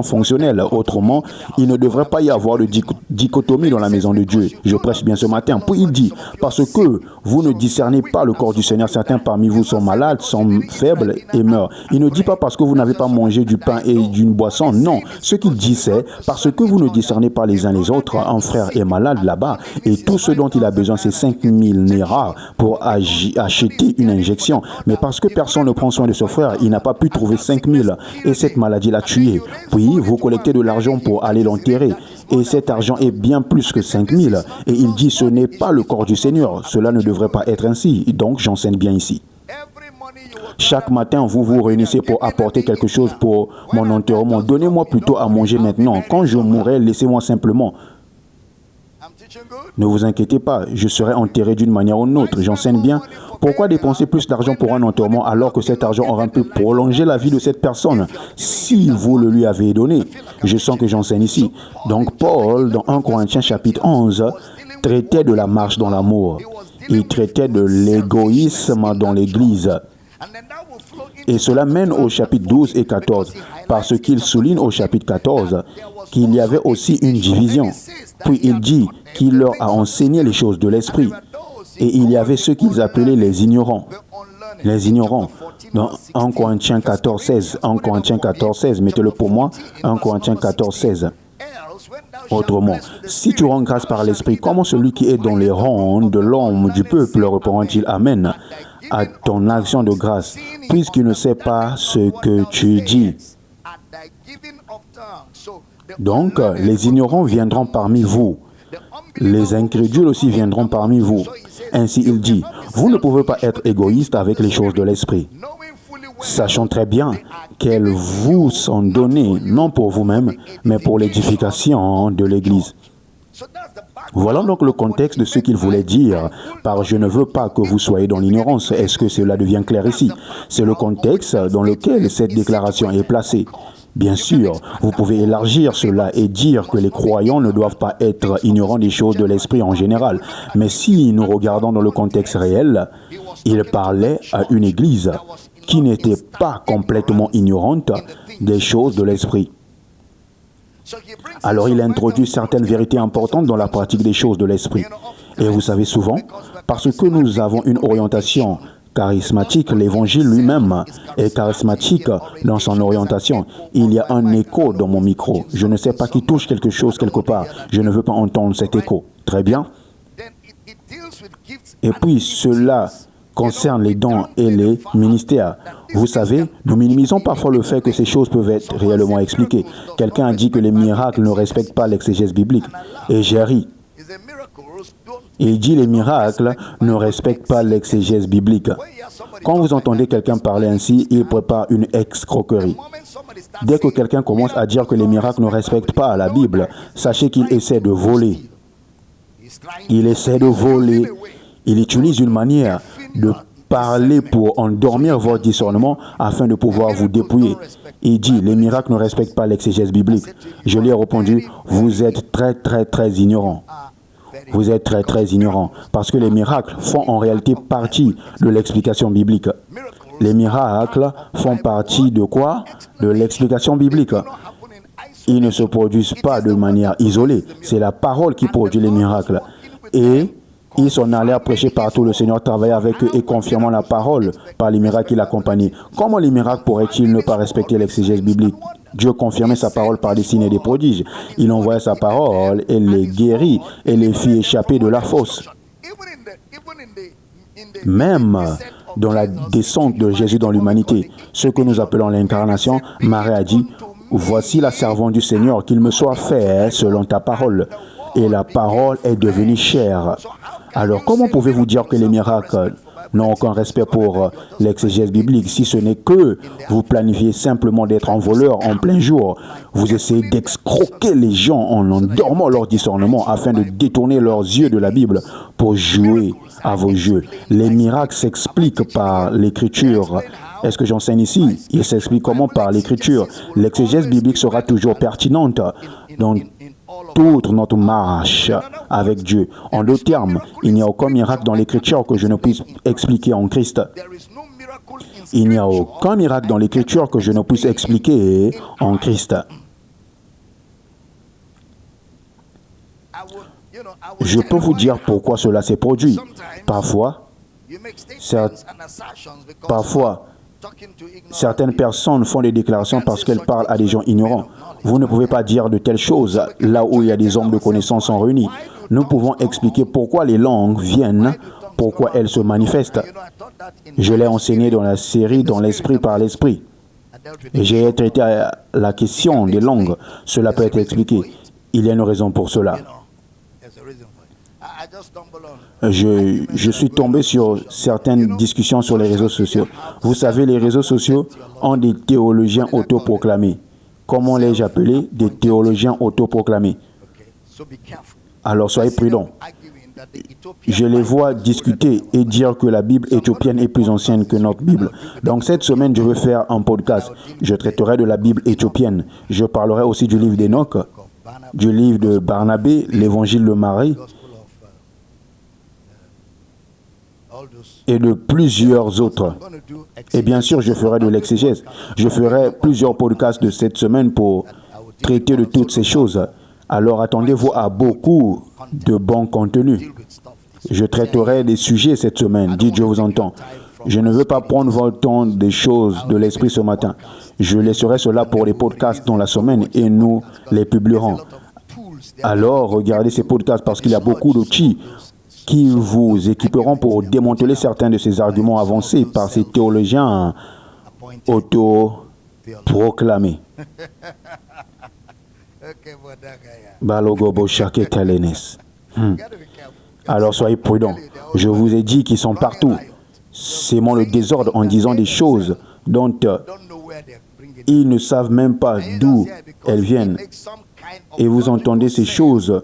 fonctionnelles. Autrement, il ne devrait pas y avoir de dichotomie dans la maison de Dieu. Je prêche bien ce matin. Puis il dit, parce que vous ne discernez pas le corps du Seigneur, certains parmi vous sont malades, sont faibles et meurent. Il ne dit pas parce que vous n'avez pas mangé du pain et d'une boisson. Non. Ce qu'il dit, c'est parce que vous ne discernez pas les uns les autres. Un frère est malade là-bas et tout ce dont il a besoin, c'est 5000 néras pour acheter une injection. Mais parce que personne ne prend soin de ce frère, il n'a pas pu trouver 5000 et cette maladie l'a tué. Puis vous collectez de l'argent pour aller l'enterrer et cet argent est bien plus que 5000 et il dit ce n'est pas le corps du Seigneur. Cela ne devrait pas être ainsi. Donc j'enseigne bien ici. Chaque matin, vous vous réunissez pour apporter quelque chose pour mon enterrement. Donnez-moi plutôt à manger maintenant. Quand je mourrai, laissez-moi simplement. Ne vous inquiétez pas, je serai enterré d'une manière ou d'une autre. J'enseigne bien. Pourquoi dépenser plus d'argent pour un enterrement alors que cet argent aura pu prolonger la vie de cette personne si vous le lui avez donné? Je sens que j'enseigne ici. Donc Paul, dans 1 Corinthiens chapitre 11, traitait de la marche dans l'amour. Il traitait de l'égoïsme dans l'Église. Et cela mène au chapitre 12 et 14, parce qu'il souligne au chapitre 14 qu'il y avait aussi une division. Puis il dit qu'il leur a enseigné les choses de l'esprit. Et il y avait ceux qu'ils appelaient les ignorants. Les ignorants. Dans 1 Corinthiens 14, 16. 1 Corinthiens 14, 16. Mettez-le pour moi. 1 Corinthiens 14, 16. Autrement, si tu rends grâce par l'esprit, comment celui qui est dans les rangs de l'homme du peuple répondra-t-il Amen à ton action de grâce, puisqu'il ne sait pas ce que tu dis? Donc, les ignorants viendront parmi vous. Les incrédules aussi viendront parmi vous. Ainsi, il dit, vous ne pouvez pas être égoïste avec les choses de l'esprit. Sachant très bien qu'elles vous sont données, non pour vous-même, mais pour l'édification de l'Église. Voilà donc le contexte de ce qu'il voulait dire par « je ne veux pas que vous soyez dans l'ignorance ». Est-ce que cela devient clair ici? C'est le contexte dans lequel cette déclaration est placée. Bien sûr, vous pouvez élargir cela et dire que les croyants ne doivent pas être ignorants des choses de l'esprit en général. Mais si nous regardons dans le contexte réel, il parlait à une église qui n'était pas complètement ignorante des choses de l'esprit. Alors il introduit certaines vérités importantes dans la pratique des choses de l'esprit. Et vous savez souvent, parce que nous avons une orientation charismatique. L'évangile lui-même est charismatique dans son orientation. Il y a un écho dans mon micro. Je ne sais pas qui touche quelque chose quelque part. Je ne veux pas entendre cet écho. Très bien. Et puis, cela concerne les dons et les ministères. Vous savez, nous minimisons parfois le fait que ces choses peuvent être réellement expliquées. Quelqu'un a dit que les miracles ne respectent pas l'exégèse biblique. Et j'ai ri. Il dit les miracles ne respectent pas l'exégèse biblique. Quand vous entendez quelqu'un parler ainsi, il prépare une escroquerie. Dès que quelqu'un commence à dire que les miracles ne respectent pas la Bible, sachez qu'il essaie de voler. Il essaie de voler. Il utilise une manière de parler pour endormir votre discernement afin de pouvoir vous dépouiller. Il dit, les miracles ne respectent pas l'exégèse biblique. Je lui ai répondu, vous êtes très ignorant. Vous êtes très ignorant. Parce que les miracles font en réalité partie de l'explication biblique. Les miracles font partie de quoi? De l'explication biblique. Ils ne se produisent pas de manière isolée. C'est la parole qui produit les miracles. Et ils sont allés à prêcher partout. Le Seigneur travaillait avec eux et confirmant la parole par les miracles qui l'accompagnaient. Comment les miracles pourraient-ils ne pas respecter l'exégèse biblique? Dieu confirmait sa parole par des signes et des prodiges. Il envoyait sa parole et les guérit et les fit échapper de la fosse. Même dans la descente de Jésus dans l'humanité, ce que nous appelons l'incarnation, Marie a dit, « Voici la servante du Seigneur, qu'il me soit fait selon ta parole. » Et la parole est devenue chair. Alors, comment pouvez-vous dire que les miracles n'ont aucun respect pour l'exégèse biblique si ce n'est que vous planifiez simplement d'être un voleur en plein jour? Vous essayez d'escroquer les gens en endormant leur discernement afin de détourner leurs yeux de la Bible pour jouer à vos jeux. Les miracles s'expliquent par l'Écriture. Est-ce que j'enseigne ici? Il s'explique comment? Par l'Écriture. L'exégèse biblique sera toujours pertinente dans toute notre marche avec Dieu. En d'autres termes, il n'y a aucun miracle dans l'Écriture que je ne puisse expliquer en Christ. Il n'y a aucun miracle dans l'Écriture que je ne puisse expliquer en Christ. Je peux vous dire pourquoi cela s'est produit. Parfois, certaines personnes font des déclarations parce qu'elles parlent à des gens ignorants. Vous ne pouvez pas dire de telles choses là où il y a des hommes de connaissance sont réunis. Nous pouvons expliquer pourquoi les langues viennent, pourquoi elles se manifestent. Je l'ai enseigné dans la série « Dans l'esprit par l'esprit ». Et j'ai traité la question des langues. Cela peut être expliqué. Il y a une raison pour cela. Je suis tombé sur certaines discussions sur les réseaux sociaux. Vous savez, les réseaux sociaux ont des théologiens autoproclamés. Comment les appeler? Des théologiens autoproclamés. Alors soyez prudents. Je les vois discuter et dire que la Bible éthiopienne est plus ancienne que notre Bible. Donc cette semaine, je veux faire un podcast. Je traiterai de la Bible éthiopienne. Je parlerai aussi du livre d'Enoch, du livre de Barnabé, l'évangile de Marie, et de plusieurs autres. Et bien sûr, je ferai de l'exégèse. Je ferai plusieurs podcasts de cette semaine pour traiter de toutes ces choses. Alors attendez-vous à beaucoup de bons contenus. Je traiterai des sujets cette semaine. Dites, je vous entends. Je ne veux pas prendre votre temps des choses de l'esprit ce matin. Je laisserai cela pour les podcasts dans la semaine et nous les publierons. Alors, regardez ces podcasts parce qu'il y a beaucoup d'outils qui vous équiperont pour démanteler certains de ces arguments avancés par ces théologiens autoproclamés. Alors soyez prudents. Je vous ai dit qu'ils sont partout. Sémons le désordre en disant des choses dont ils ne savent même pas d'où elles viennent. Et vous entendez ces choses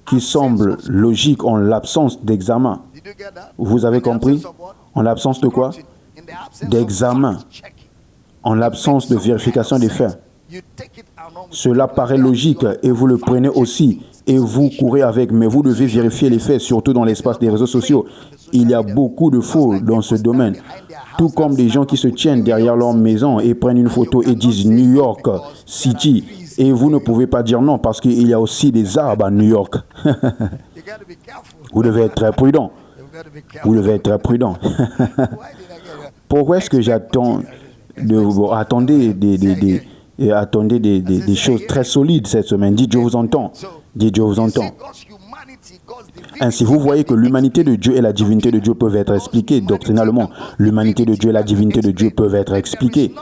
qui semblent logiques en l'absence d'examen. Vous avez compris? En l'absence de quoi? D'examen. En l'absence de vérification des faits. Cela paraît logique et vous le prenez aussi et vous courez avec, mais vous devez vérifier les faits, surtout dans l'espace des réseaux sociaux. Il y a beaucoup de faux dans ce domaine. Tout comme des gens qui se tiennent derrière leur maison et prennent une photo et disent New York City. Et vous ne pouvez pas dire non parce qu'il y a aussi des arbres à New York. Vous devez être très prudent. Vous devez être très prudent. Pourquoi est-ce que attendez des choses très solides cette semaine? Dites, je vous entends. Dites, je vous entends. Ainsi, vous voyez que l'humanité de Dieu et la divinité de Dieu peuvent être expliquées doctrinalement. L'humanité de Dieu et la divinité de Dieu peuvent être expliquées.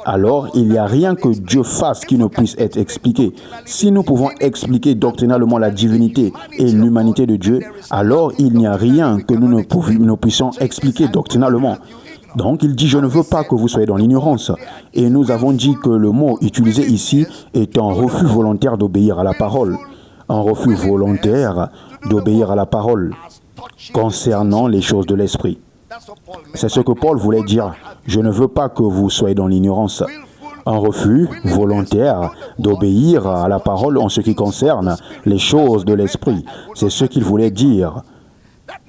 Alors, il n'y a rien que Dieu fasse qui ne puisse être expliqué. Si nous pouvons expliquer doctrinalement la divinité et l'humanité de Dieu, alors il n'y a rien que nous ne puissions expliquer doctrinalement. Donc, il dit, je ne veux pas que vous soyez dans l'ignorance. Et nous avons dit que le mot utilisé ici est un refus volontaire d'obéir à la parole. Un refus volontaire d'obéir à la parole concernant les choses de l'esprit. C'est ce que Paul voulait dire. Je ne veux pas que vous soyez dans l'ignorance. Un refus volontaire d'obéir à la parole en ce qui concerne les choses de l'esprit. C'est ce qu'il voulait dire.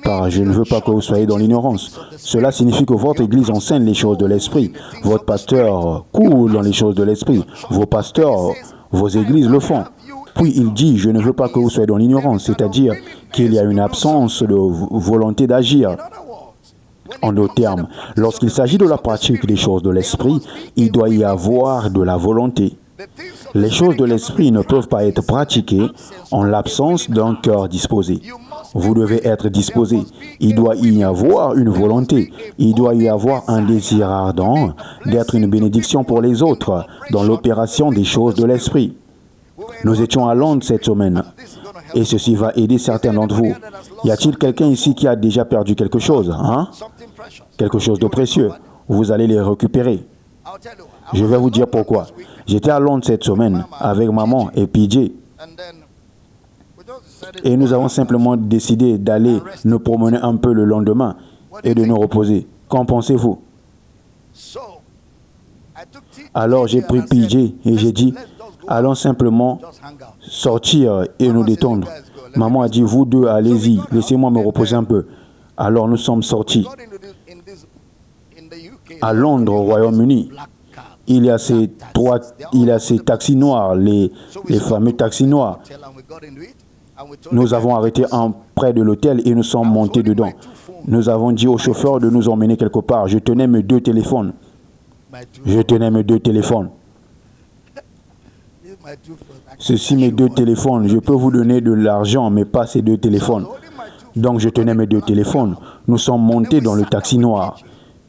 Par je ne veux pas que vous soyez dans l'ignorance. Cela signifie que votre église enseigne les choses de l'esprit. Votre pasteur coule dans les choses de l'esprit. Vos pasteurs, vos églises le font. Puis il dit, je ne veux pas que vous soyez dans l'ignorance, c'est-à-dire qu'il y a une absence de volonté d'agir. En d'autres termes, lorsqu'il s'agit de la pratique des choses de l'esprit, il doit y avoir de la volonté. Les choses de l'esprit ne peuvent pas être pratiquées en l'absence d'un cœur disposé. Vous devez être disposé. Il doit y avoir une volonté. Il doit y avoir un désir ardent d'être une bénédiction pour les autres dans l'opération des choses de l'esprit. Nous étions à Londres cette semaine et ceci va aider certains d'entre vous. Y a-t-il quelqu'un ici qui a déjà perdu quelque chose, hein? Quelque chose de précieux. Vous allez les récupérer. Je vais vous dire pourquoi. J'étais à Londres cette semaine avec maman et PJ. Et nous avons simplement décidé d'aller nous promener un peu le lendemain et de nous reposer. Qu'en pensez-vous? Alors j'ai pris PJ et j'ai dit, allons simplement sortir et nous détendre. Maman a dit, vous deux, allez-y, laissez-moi me reposer un peu. Alors nous sommes sortis. À Londres, au Royaume-Uni, il y a ces taxis noirs, les fameux taxis noirs. Nous avons arrêté près de l'hôtel et nous sommes montés dedans. Nous avons dit au chauffeur de nous emmener quelque part. Je tenais mes deux téléphones. Ceci, mes deux téléphones. Je peux vous donner de l'argent, mais pas ces deux téléphones. Donc, je tenais mes deux téléphones. Nous sommes montés dans le taxi noir.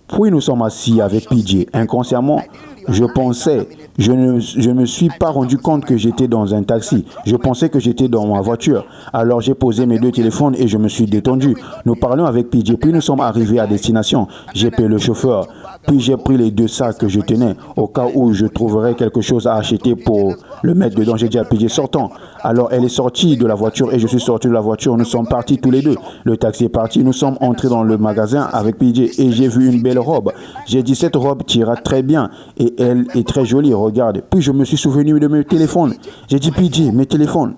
Puis, nous sommes assis avec PJ. Inconsciemment, je pensais, je ne me suis pas rendu compte que j'étais dans un taxi. Je pensais que j'étais dans ma voiture. Alors, j'ai posé mes deux téléphones et je me suis détendu. Nous parlions avec PJ. Puis, nous sommes arrivés à destination. J'ai payé le chauffeur. Puis, j'ai pris les deux sacs que je tenais au cas où je trouverais quelque chose à acheter pour le mettre dedans. J'ai dit à PJ, sortons. Alors, elle est sortie de la voiture et je suis sorti de la voiture. Nous sommes partis tous les deux. Le taxi est parti. Nous sommes entrés dans le magasin avec PJ et j'ai vu une belle robe. J'ai dit, cette robe t'ira très bien et elle est très jolie, regarde. Puis je me suis souvenu de mes téléphones. J'ai dit, PJ, mes téléphones.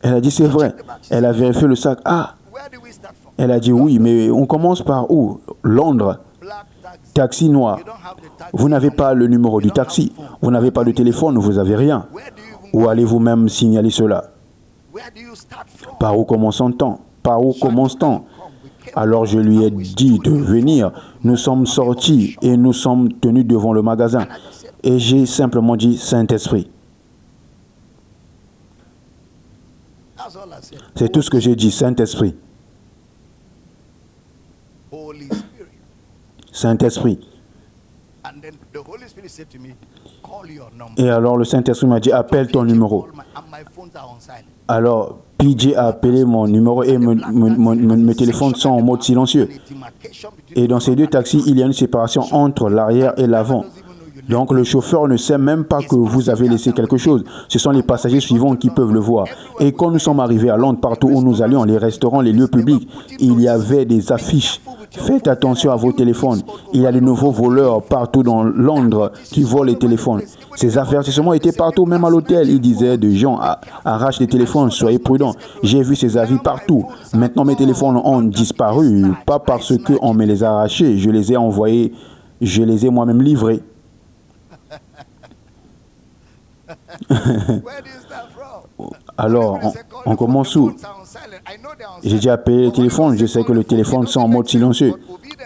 Elle a dit, c'est vrai. Elle a vérifié le sac. Ah, elle a dit, oui, mais on commence par où? Londres. Taxi noir. Vous n'avez pas le numéro du taxi. Vous n'avez pas de téléphone, vous n'avez rien. Où allez-vous même signaler cela? Par où commence-t-on? Par où commence-t-on? Alors je lui ai dit de venir. Nous sommes sortis et nous sommes tenus devant le magasin. Et j'ai simplement dit Saint-Esprit. C'est tout ce que j'ai dit, Saint-Esprit. Saint-Esprit. Et alors le Saint-Esprit m'a dit, appelle ton numéro. Alors PJ a appelé mon numéro et mes téléphones sont en mode silencieux. Et dans ces deux taxis, il y a une séparation entre l'arrière et l'avant. Donc le chauffeur ne sait même pas que vous avez laissé quelque chose. Ce sont les passagers suivants qui peuvent le voir. Et quand nous sommes arrivés à Londres, partout où nous allions, les restaurants, les lieux publics, il y avait des affiches. Faites attention à vos téléphones. Il y a de nouveaux voleurs partout dans Londres qui volent les téléphones. Ces avertissements étaient partout, même à l'hôtel. Ils disaient des gens arrachent les téléphones, soyez prudents. J'ai vu ces avis partout. Maintenant, mes téléphones ont disparu, pas parce qu'on me les a arrachés. Je les ai envoyés, je les ai moi-même livrés. Alors, on commence où? J'ai dit appeler le téléphone. Je sais que le téléphone sont en mode silencieux.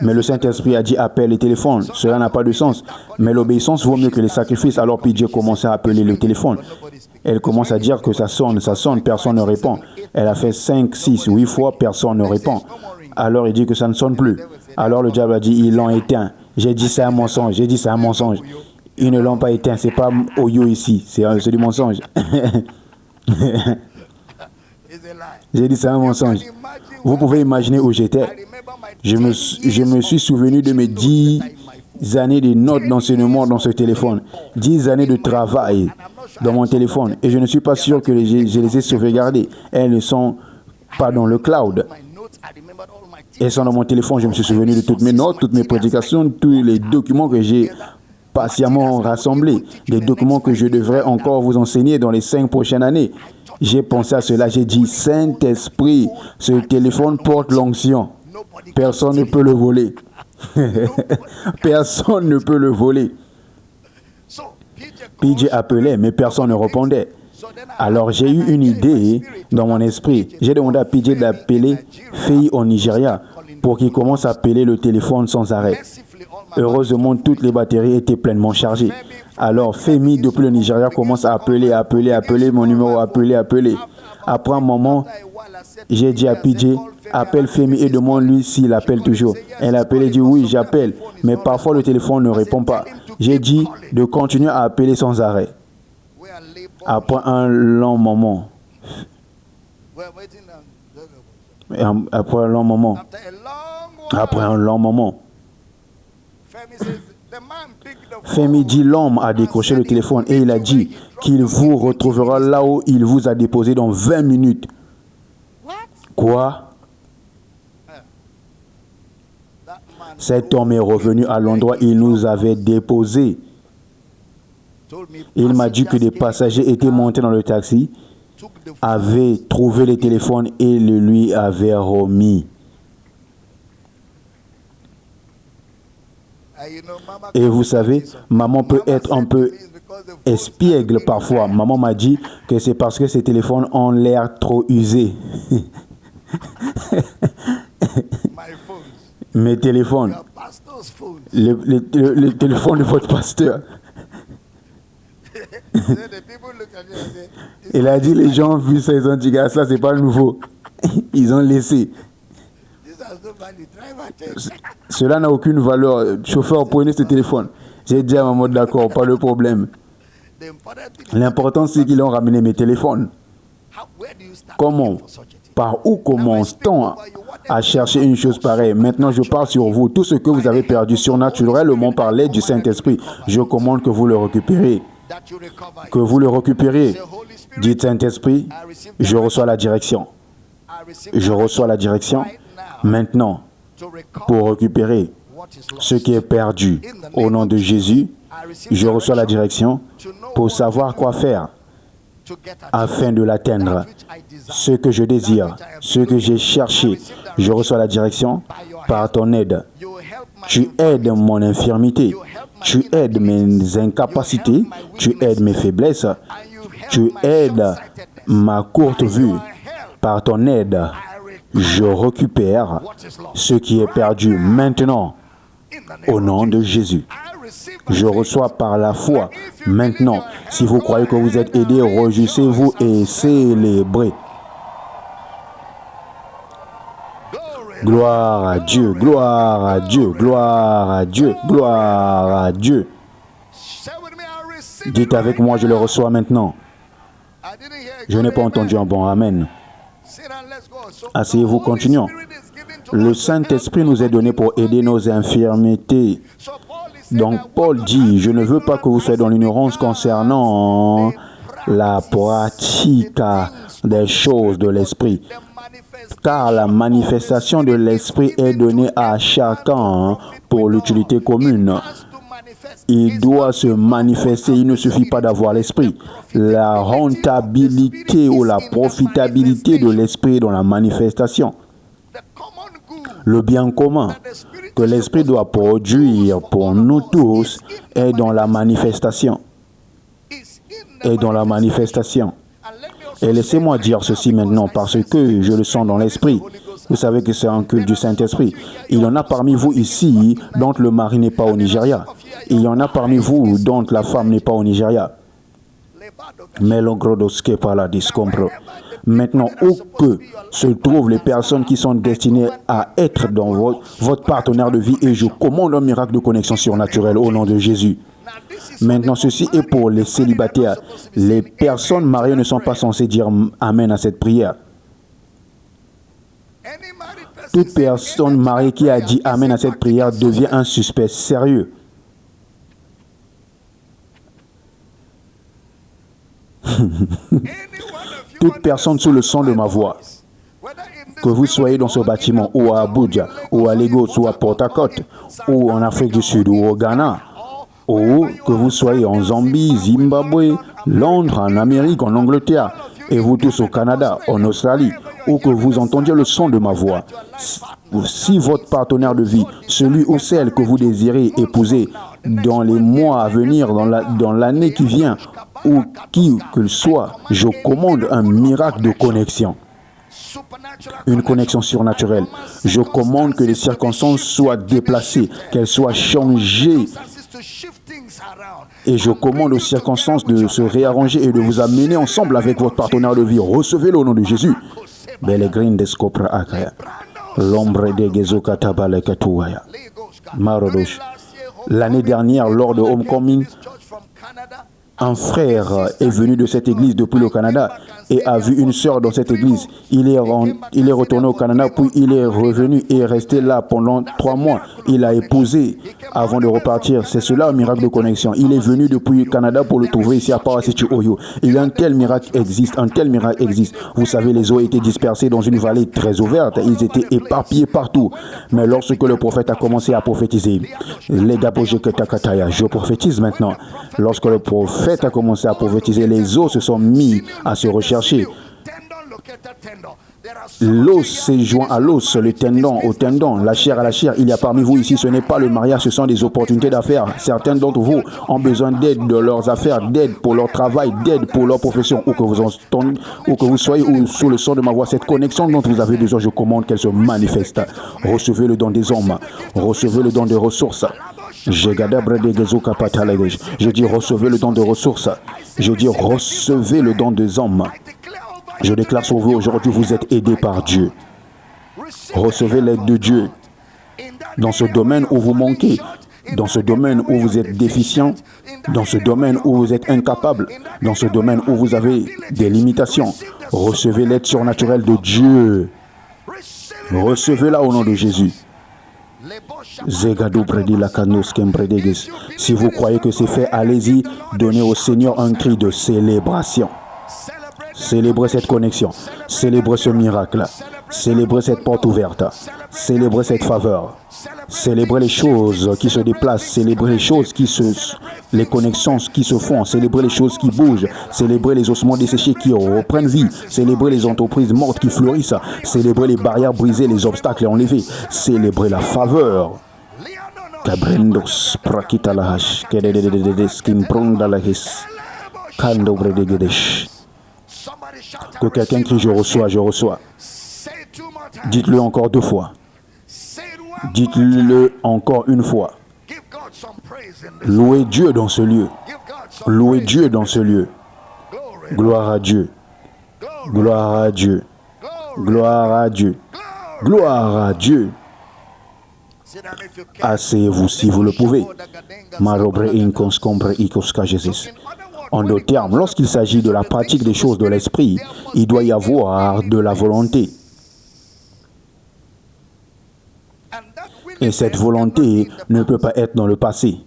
Mais le Saint-Esprit a dit appelle le téléphone. Cela n'a pas de sens. Mais l'obéissance vaut mieux que les sacrifices. Alors PJ commence à appeler le téléphone. Elle commence à dire que ça sonne, personne ne répond. Elle a fait 5, 6, 8 fois, personne ne répond. Alors il dit que ça ne sonne plus. Alors le diable a dit ils l'ont éteint. J'ai dit c'est un mensonge. Ils ne l'ont pas éteint. C'est pas Oyo ici. C'est du mensonge. J'ai dit c'est un mensonge. Vous pouvez imaginer où j'étais. Je me suis souvenu de mes 10 années de notes d'enseignement dans ce téléphone. 10 années de travail dans mon téléphone. Et je ne suis pas sûr que je les ai sauvegardées. Elles ne sont pas dans le cloud. Elles sont dans mon téléphone. Je me suis souvenu de toutes mes notes, toutes mes prédications, tous les documents que j'ai patiemment rassemblés. Des documents que je devrais encore vous enseigner dans les 5 prochaines années. J'ai pensé à cela. J'ai dit, Saint-Esprit, ce téléphone porte l'onction. Personne ne peut le voler. Personne ne peut le voler. PJ appelait, mais personne ne répondait. Alors j'ai eu une idée dans mon esprit. J'ai demandé à PJ d'appeler Fei au Nigeria pour qu'il commence à appeler le téléphone sans arrêt. Heureusement, toutes les batteries étaient pleinement chargées. Alors Femi, depuis le Nigeria, commence à appeler mon numéro, appeler. Après un moment, j'ai dit à PJ, appelle Femi et demande-lui s'il appelle toujours. Elle appelle et dit oui, j'appelle. Mais parfois le téléphone ne répond pas. J'ai dit de continuer à appeler sans arrêt. Après un long moment. Femi dit l'homme a décroché le téléphone et il a dit qu'il vous retrouvera là où il vous a déposé dans 20 minutes. Quoi? Cet homme est revenu à l'endroit où il nous avait déposé. Il m'a dit que des passagers étaient montés dans le taxi, avaient trouvé le téléphone et le lui avaient remis. Et vous savez, maman peut être un peu espiègle parfois. Maman m'a dit que c'est parce que ces téléphones ont l'air trop usés. Mes téléphones, le téléphone de votre pasteur. Il a dit, les gens ont vu ça, ils ont dit, ça c'est pas nouveau. Ils ont laissé. Cela n'a aucune valeur. Chauffeur, prenez ce téléphone. J'ai dit à maman, d'accord, pas de problème. L'important, c'est qu'ils ont ramené mes téléphones. Comment? Par où commence-t-on à chercher une chose pareille? Maintenant, je parle sur vous. Tout ce que vous avez perdu surnaturellement par l'aide du Saint-Esprit, je commande que vous le récupérez. Que vous le récupérez. Dites Saint-Esprit, je reçois la direction. Je reçois la direction maintenant pour récupérer ce qui est perdu. Au nom de Jésus, je reçois la direction pour savoir quoi faire afin de l'atteindre. Ce que je désire, ce que j'ai cherché, je reçois la direction par ton aide. Tu aides mon infirmité, tu aides mes incapacités, tu aides mes faiblesses, tu aides ma courte vue. Par ton aide, je récupère ce qui est perdu maintenant au nom de Jésus. Je reçois par la foi maintenant. Si vous croyez que vous êtes aidé, réjouissez-vous et célébrez. Gloire à Dieu, gloire à Dieu, gloire à Dieu, gloire à Dieu. Dites avec moi, je le reçois maintenant. Je n'ai pas entendu un bon amen. Asseyez-vous, continuons. Le Saint-Esprit nous est donné pour aider nos infirmités. Donc Paul dit, je ne veux pas que vous soyez dans l'ignorance concernant la pratique des choses de l'Esprit. Car la manifestation de l'Esprit est donnée à chacun pour l'utilité commune. Il doit se manifester, il ne suffit pas d'avoir l'Esprit. La rentabilité ou la profitabilité de l'Esprit dans la manifestation. Le bien commun que l'Esprit doit produire pour nous tous est dans la manifestation. Et dans la manifestation. Et laissez-moi dire ceci maintenant, parce que je le sens dans l'esprit. Vous savez que c'est un culte du Saint-Esprit. Il y en a parmi vous ici dont le mari n'est pas au Nigeria. Il y en a parmi vous dont la femme n'est pas au Nigeria. Maintenant, où que se trouvent les personnes qui sont destinées à être dans votre partenaire de vie, et je commande un miracle de connexion surnaturelle au nom de Jésus. Maintenant, ceci est pour les célibataires. Les personnes mariées ne sont pas censées dire Amen à cette prière. Toute personne mariée qui a dit Amen à cette prière devient un suspect sérieux. Toute personne sous le son de ma voix, que vous soyez dans ce bâtiment, ou à Abuja, ou à Lagos, ou à Port Harcourt, ou en Afrique du Sud, ou au Ghana, ou que vous soyez en Zambie, Zimbabwe, Londres, en Amérique, en Angleterre, et vous tous au Canada, en Australie, ou que vous entendiez le son de ma voix, si votre partenaire de vie, celui ou celle que vous désirez épouser dans les mois à venir, dans l'année qui vient, ou qui que soit, je commande un miracle de connexion. Une connexion surnaturelle. Je commande que les circonstances soient déplacées, qu'elles soient changées. Et je commande aux circonstances de se réarranger et de vous amener ensemble avec votre partenaire de vie. Recevez-le au nom de Jésus. L'année dernière, lors de Homecoming, un frère est venu de cette église depuis le Canada et a vu une sœur dans cette église. Il est retourné au Canada, puis il est revenu et est resté là pendant 3 mois. Il a épousé avant de repartir. C'est cela un miracle de connexion. Il est venu depuis le Canada pour le trouver ici à Paraceti Oyo. Et un tel miracle existe, Vous savez, les eaux étaient dispersées dans une vallée très ouverte. Ils étaient éparpillés partout. Mais lorsque le prophète a commencé à prophétiser, je prophétise maintenant. Lorsque le prophète a commencé à prophétiser, les eaux se sont mis à se rechercher. L'os s'est joint à l'os, le tendon au tendon, la chair à la chair. Il y a parmi vous ici, ce n'est pas le mariage, ce sont des opportunités d'affaires. Certains d'entre vous ont besoin d'aide de leurs affaires, d'aide pour leur travail, d'aide pour leur profession, où que vous soyez ou sous le son de ma voix. Cette connexion dont vous avez besoin, je commande qu'elle se manifeste. Recevez le don des hommes, recevez le don des ressources. Je dis recevez le don de ressources. Je dis recevez le don des hommes. Je déclare sur vous aujourd'hui, vous êtes aidés par Dieu. Recevez l'aide de Dieu. Dans ce domaine où vous manquez, dans ce domaine où vous êtes déficient, dans ce domaine où vous êtes incapable, dans ce domaine où vous avez des limitations, recevez l'aide surnaturelle de Dieu. Recevez-la au nom de Jésus. Si vous croyez que c'est fait, allez-y, donnez au Seigneur un cri de célébration. Célébrez cette connexion, célébrez ce miracle, célébrez cette porte ouverte, célébrez cette faveur, célébrez les choses qui se déplacent, célébrez les connexions qui se font, célébrez les choses qui bougent, célébrez les ossements desséchés qui reprennent vie, célébrez les entreprises mortes qui fleurissent, célébrez les barrières brisées, les obstacles enlevés, célébrez la faveur. Que quelqu'un crie, je reçois, je reçois. Dites-le encore 2 fois. Dites-le encore 1 fois. Louez Dieu dans ce lieu. Louez Dieu dans ce lieu. Gloire à Dieu. Gloire à Dieu. Gloire à Dieu. Gloire à Dieu. Asseyez-vous si vous le pouvez. En d'autres termes, lorsqu'il s'agit de la pratique des choses de l'esprit, il doit y avoir de la volonté. Et cette volonté ne peut pas être dans le passé.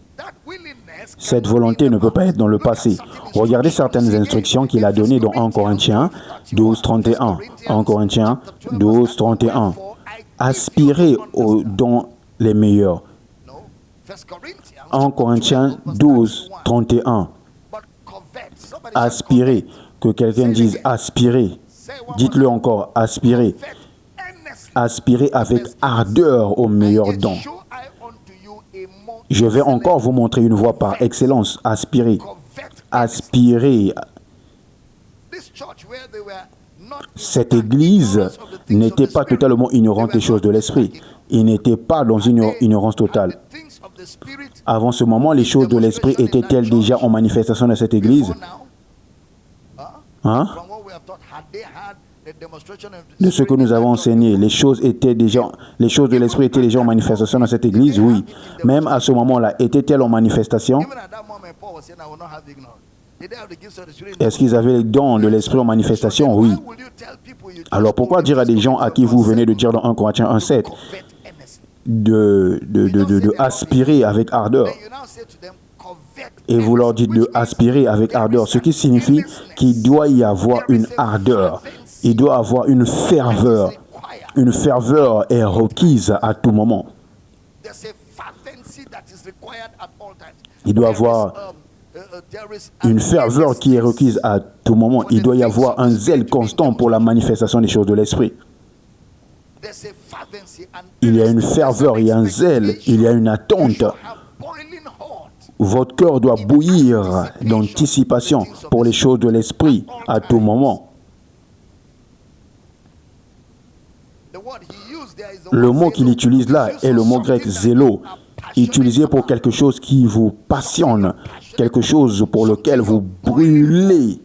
Cette volonté ne peut pas être dans le passé. Regardez certaines instructions qu'il a données dans 1 Corinthiens 12, 31. 1 Corinthiens 12, 31. Aspirez aux dons les meilleurs. 1 Corinthiens 12, 31. Aspirer. Que quelqu'un dise aspirer. Dites-le encore, aspirer. Aspirer avec ardeur au meilleur don. Je vais encore vous montrer une voie par excellence. Aspirer. Aspirer. Cette église n'était pas totalement ignorante des choses de l'esprit. Il n'était pas dans une ignorance totale. Avant ce moment, les choses de l'esprit étaient-elles déjà en manifestation dans cette église? Hein? De ce que nous avons enseigné, les choses de l'esprit étaient déjà en manifestation dans cette église? Oui. Même à ce moment-là, étaient-elles en manifestation? Est-ce qu'ils avaient les dons de l'esprit en manifestation? Oui. Alors pourquoi dire à des gens à qui vous venez de dire dans 1 Corinthiens 1,7 de aspirer avec ardeur? Et vous leur dites de aspirer avec ardeur, ce qui signifie qu'il doit y avoir une ardeur, il doit y avoir une ferveur. Une ferveur est requise à tout moment. Il doit y avoir une ferveur qui est requise à tout moment. Il doit y avoir un zèle constant pour la manifestation des choses de l'esprit. Il y a une ferveur, il y a un zèle, il y a une attente. Votre cœur doit bouillir d'anticipation pour les choses de l'esprit à tout moment. Le mot qu'il utilise là est le mot grec zélo, utilisé pour quelque chose qui vous passionne, quelque chose pour lequel vous brûlez,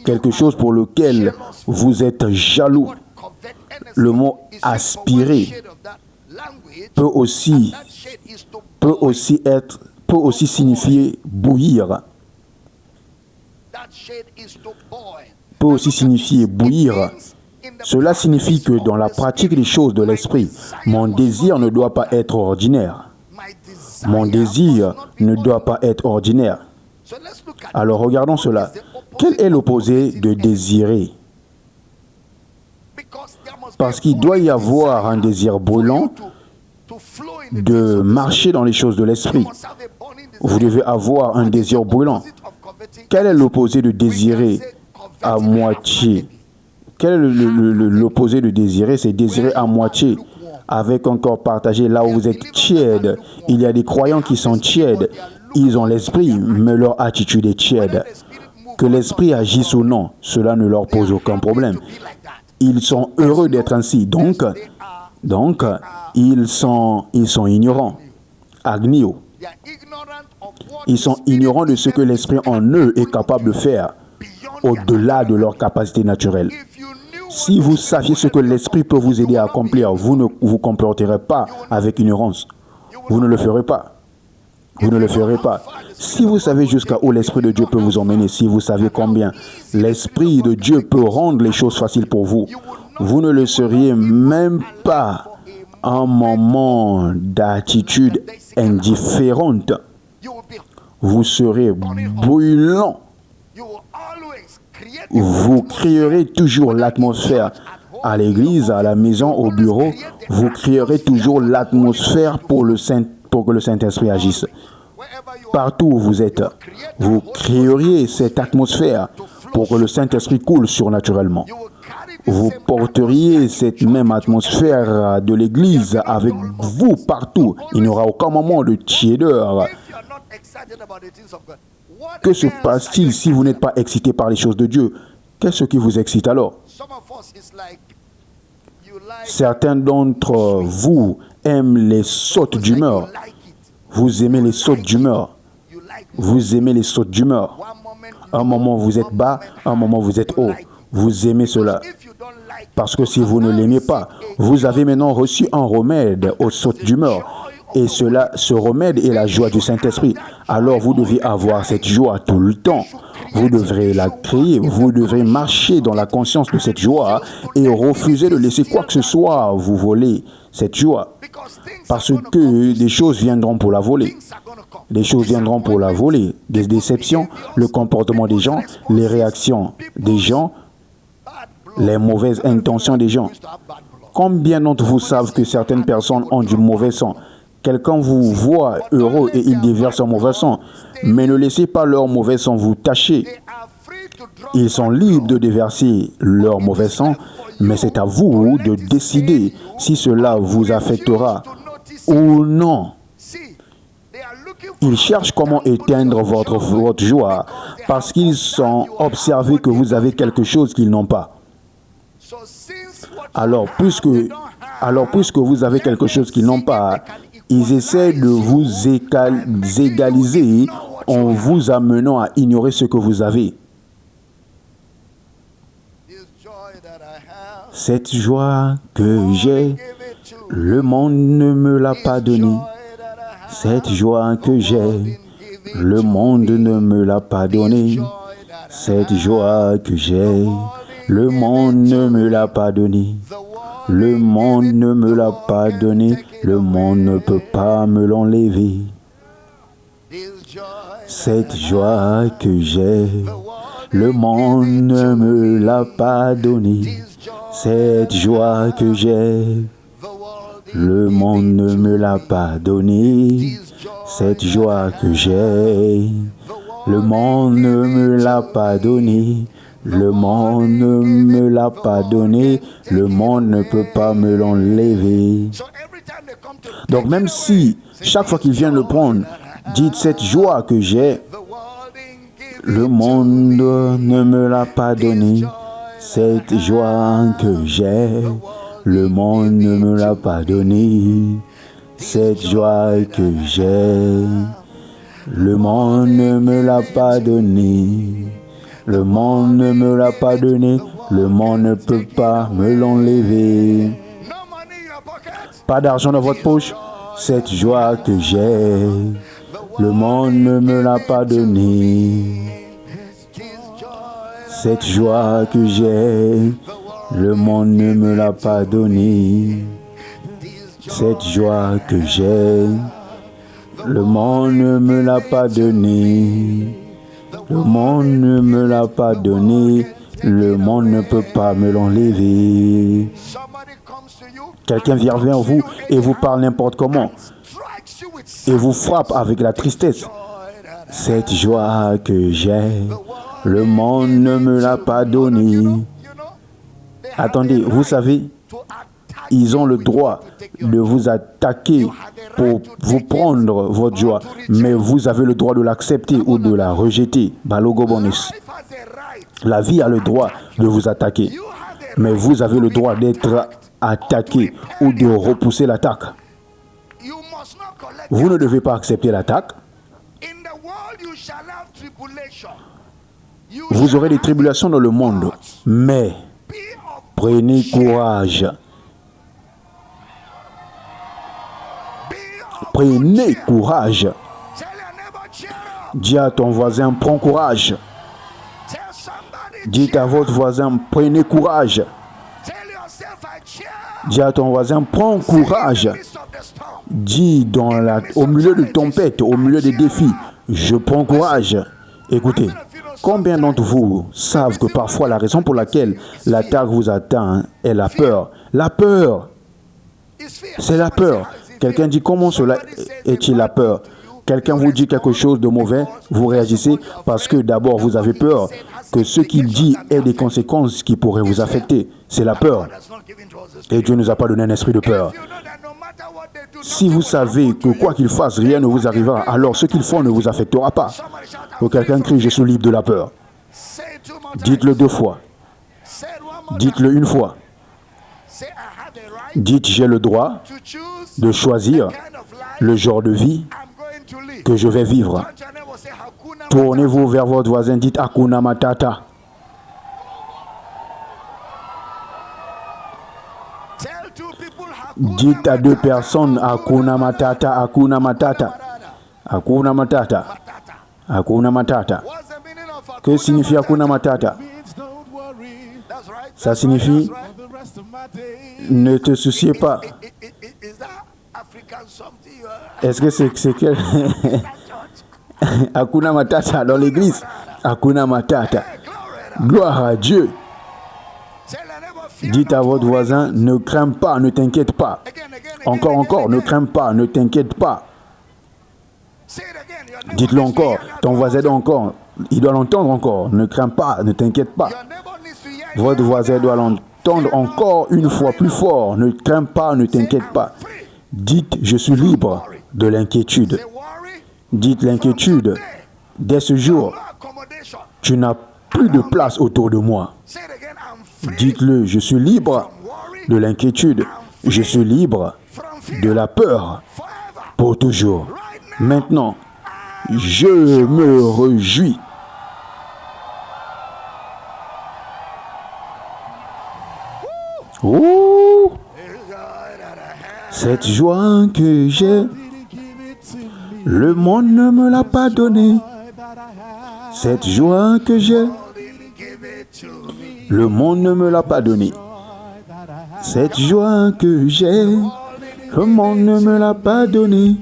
quelque chose pour lequel vous êtes jaloux. Le mot aspirer peut aussi signifier bouillir. Peut aussi signifier bouillir. Cela signifie que dans la pratique des choses de l'esprit, mon désir ne doit pas être ordinaire. Mon désir ne doit pas être ordinaire. Alors regardons cela. Quel est l'opposé de désirer? Parce qu'il doit y avoir un désir brûlant de marcher dans les choses de l'esprit. Vous devez avoir un désir brûlant. Quel est l'opposé de désirer à moitié? Quel est l'opposé de désirer? C'est désirer à moitié, avec un corps partagé, là où vous êtes tiède. Il y a des croyants qui sont tièdes. Ils ont l'esprit, mais leur attitude est tiède. Que l'esprit agisse ou non, cela ne leur pose aucun problème. Ils sont heureux d'être ainsi. Donc ils sont ignorants. Agnio. Ils sont ignorants de ce que l'esprit en eux est capable de faire, au-delà de leur capacité naturelle. Si vous saviez ce que l'esprit peut vous aider à accomplir, vous ne vous comporterez pas avec ignorance. Vous ne le ferez pas. Vous ne le ferez pas. Si vous savez jusqu'à où l'Esprit de Dieu peut vous emmener, si vous savez combien l'Esprit de Dieu peut rendre les choses faciles pour vous, vous ne le seriez même pas un moment d'attitude indifférente. Vous serez brûlant. Vous créerez toujours l'atmosphère. À l'église, à la maison, au bureau, vous créerez toujours l'atmosphère pour que le Saint-Esprit agisse. Partout où vous êtes, vous créeriez cette atmosphère pour que le Saint-Esprit coule surnaturellement. Vous porteriez cette même atmosphère de l'église avec vous partout. Il n'y aura aucun moment de tiédeur. Que se passe-t-il si vous n'êtes pas excité par les choses de Dieu? Qu'est-ce qui vous excite alors? Certains d'entre vous aiment les sautes d'humeur. Vous aimez les sautes d'humeur. Vous aimez les sautes d'humeur. Un moment vous êtes bas, un moment vous êtes haut. Vous aimez cela. Parce que si vous ne l'aimez pas, vous avez maintenant reçu un remède aux sautes d'humeur. Et ce remède est la joie du Saint-Esprit. Alors vous devez avoir cette joie tout le temps. Vous devrez la créer. Vous devrez marcher dans la conscience de cette joie et refuser de laisser quoi que ce soit vous voler cette joie. Parce que des choses viendront pour la voler. Des choses viendront pour la voler. Des déceptions, le comportement des gens, les réactions des gens, les mauvaises intentions des gens. Combien d'entre vous savent que certaines personnes ont du mauvais sang? Quelqu'un vous voit heureux et il déverse un mauvais sang. Mais ne laissez pas leur mauvais sang vous tacher. Ils sont libres de déverser leur mauvais sang, mais c'est à vous de décider si cela vous affectera ou non. Ils cherchent comment éteindre votre joie parce qu'ils ont observé que vous avez quelque chose qu'ils n'ont pas. Alors, puisque vous avez quelque chose qu'ils n'ont pas, ils essaient de vous égaliser en vous amenant à ignorer ce que vous avez. Cette joie que j'ai, le monde ne me l'a pas donnée. Cette joie que j'ai, le monde ne me l'a pas donnée. Cette joie que j'ai, le monde ne me l'a pas donnée. Le monde ne me l'a pas donnée. Le monde ne peut pas me l'enlever. Cette joie que j'ai, le monde ne me l'a pas donnée. Cette joie que j'ai, le monde ne me l'a pas donnée. Cette joie que j'ai, le monde ne me l'a pas donnée. Le monde ne me l'a pas donné. Le monde ne peut pas me l'enlever. Donc même si chaque fois qu'il vient le prendre, dites cette joie que j'ai, le monde ne me l'a pas donnée. Cette joie que j'ai, le monde ne me l'a pas donnée. Cette joie que j'ai, le monde ne me l'a pas donnée. Le monde ne me l'a pas donné. Le monde ne peut pas me l'enlever. Pas d'argent dans votre poche. Cette joie que j'ai, le monde ne me l'a pas donnée. Cette joie que j'ai, le monde ne me l'a pas donnée. Cette joie que j'ai, le monde ne me l'a pas donnée. Le monde ne me l'a pas donnée. Le monde ne peut pas me l'enlever. Quelqu'un vient vers vous et vous parle n'importe comment et vous frappe avec la tristesse. Cette joie que j'ai, le monde ne me l'a pas donnée. Attendez, vous savez, ils ont le droit de vous attaquer pour vous prendre votre joie, mais vous avez le droit de l'accepter ou de la rejeter. Balogo bonus. La vie a le droit de vous attaquer, mais vous avez le droit d'être attaqué ou de repousser l'attaque. Vous ne devez pas accepter l'attaque. Vous aurez des tribulations dans le monde, mais prenez courage. Prenez courage. Dis à ton voisin, prends courage. Dites à votre voisin, prenez courage. Dis à ton voisin, prends courage. Dis au milieu de tempête, au milieu des défis, je prends courage. Écoutez, combien d'entre vous savent que parfois la raison pour laquelle l'attaque vous atteint est la peur? La peur, c'est la peur. Quelqu'un dit, comment cela est-il la peur? Quelqu'un vous dit quelque chose de mauvais, vous réagissez parce que d'abord vous avez peur que ce qu'il dit ait des conséquences qui pourraient vous affecter. C'est la peur. Et Dieu ne nous a pas donné un esprit de peur. Si vous savez que quoi qu'il fasse, rien ne vous arrivera, alors ce qu'ils font ne vous affectera pas. Ou quelqu'un crie, je suis libre de la peur. Dites-le 2 fois. Dites-le 1 fois. Dites, j'ai le droit de choisir le genre de vie que je vais vivre. Tournez-vous vers votre voisin, dites Hakuna Matata. Dites à 2 personnes Hakuna Matata, Hakuna Matata, Hakuna Matata, Hakuna Matata. Que signifie Hakuna Matata? Ça signifie ne te souciez pas. Est-ce que c'est quel Hakuna Matata dans l'église? Hakuna Matata. Gloire à Dieu. Dites à votre voisin, ne crains pas, ne t'inquiète pas. Encore, ne crains pas, ne t'inquiète pas. Dites-le encore, ton voisin encore, il doit l'entendre encore. Ne crains pas, ne t'inquiète pas. Votre voisin doit l'entendre encore une fois plus fort. Ne crains pas, ne t'inquiète pas. Dites, je suis libre de l'inquiétude. Dites l'inquiétude. Dès ce jour, tu n'as plus de place autour de moi. Dites-le, je suis libre de l'inquiétude. Je suis libre de la peur pour toujours. Maintenant, je me réjouis. Oh, cette joie que j'ai, le monde ne me l'a pas donnée. Cette joie que j'ai, le monde ne me l'a pas donnée. Cette joie que j'ai, le monde ne me l'a pas donnée.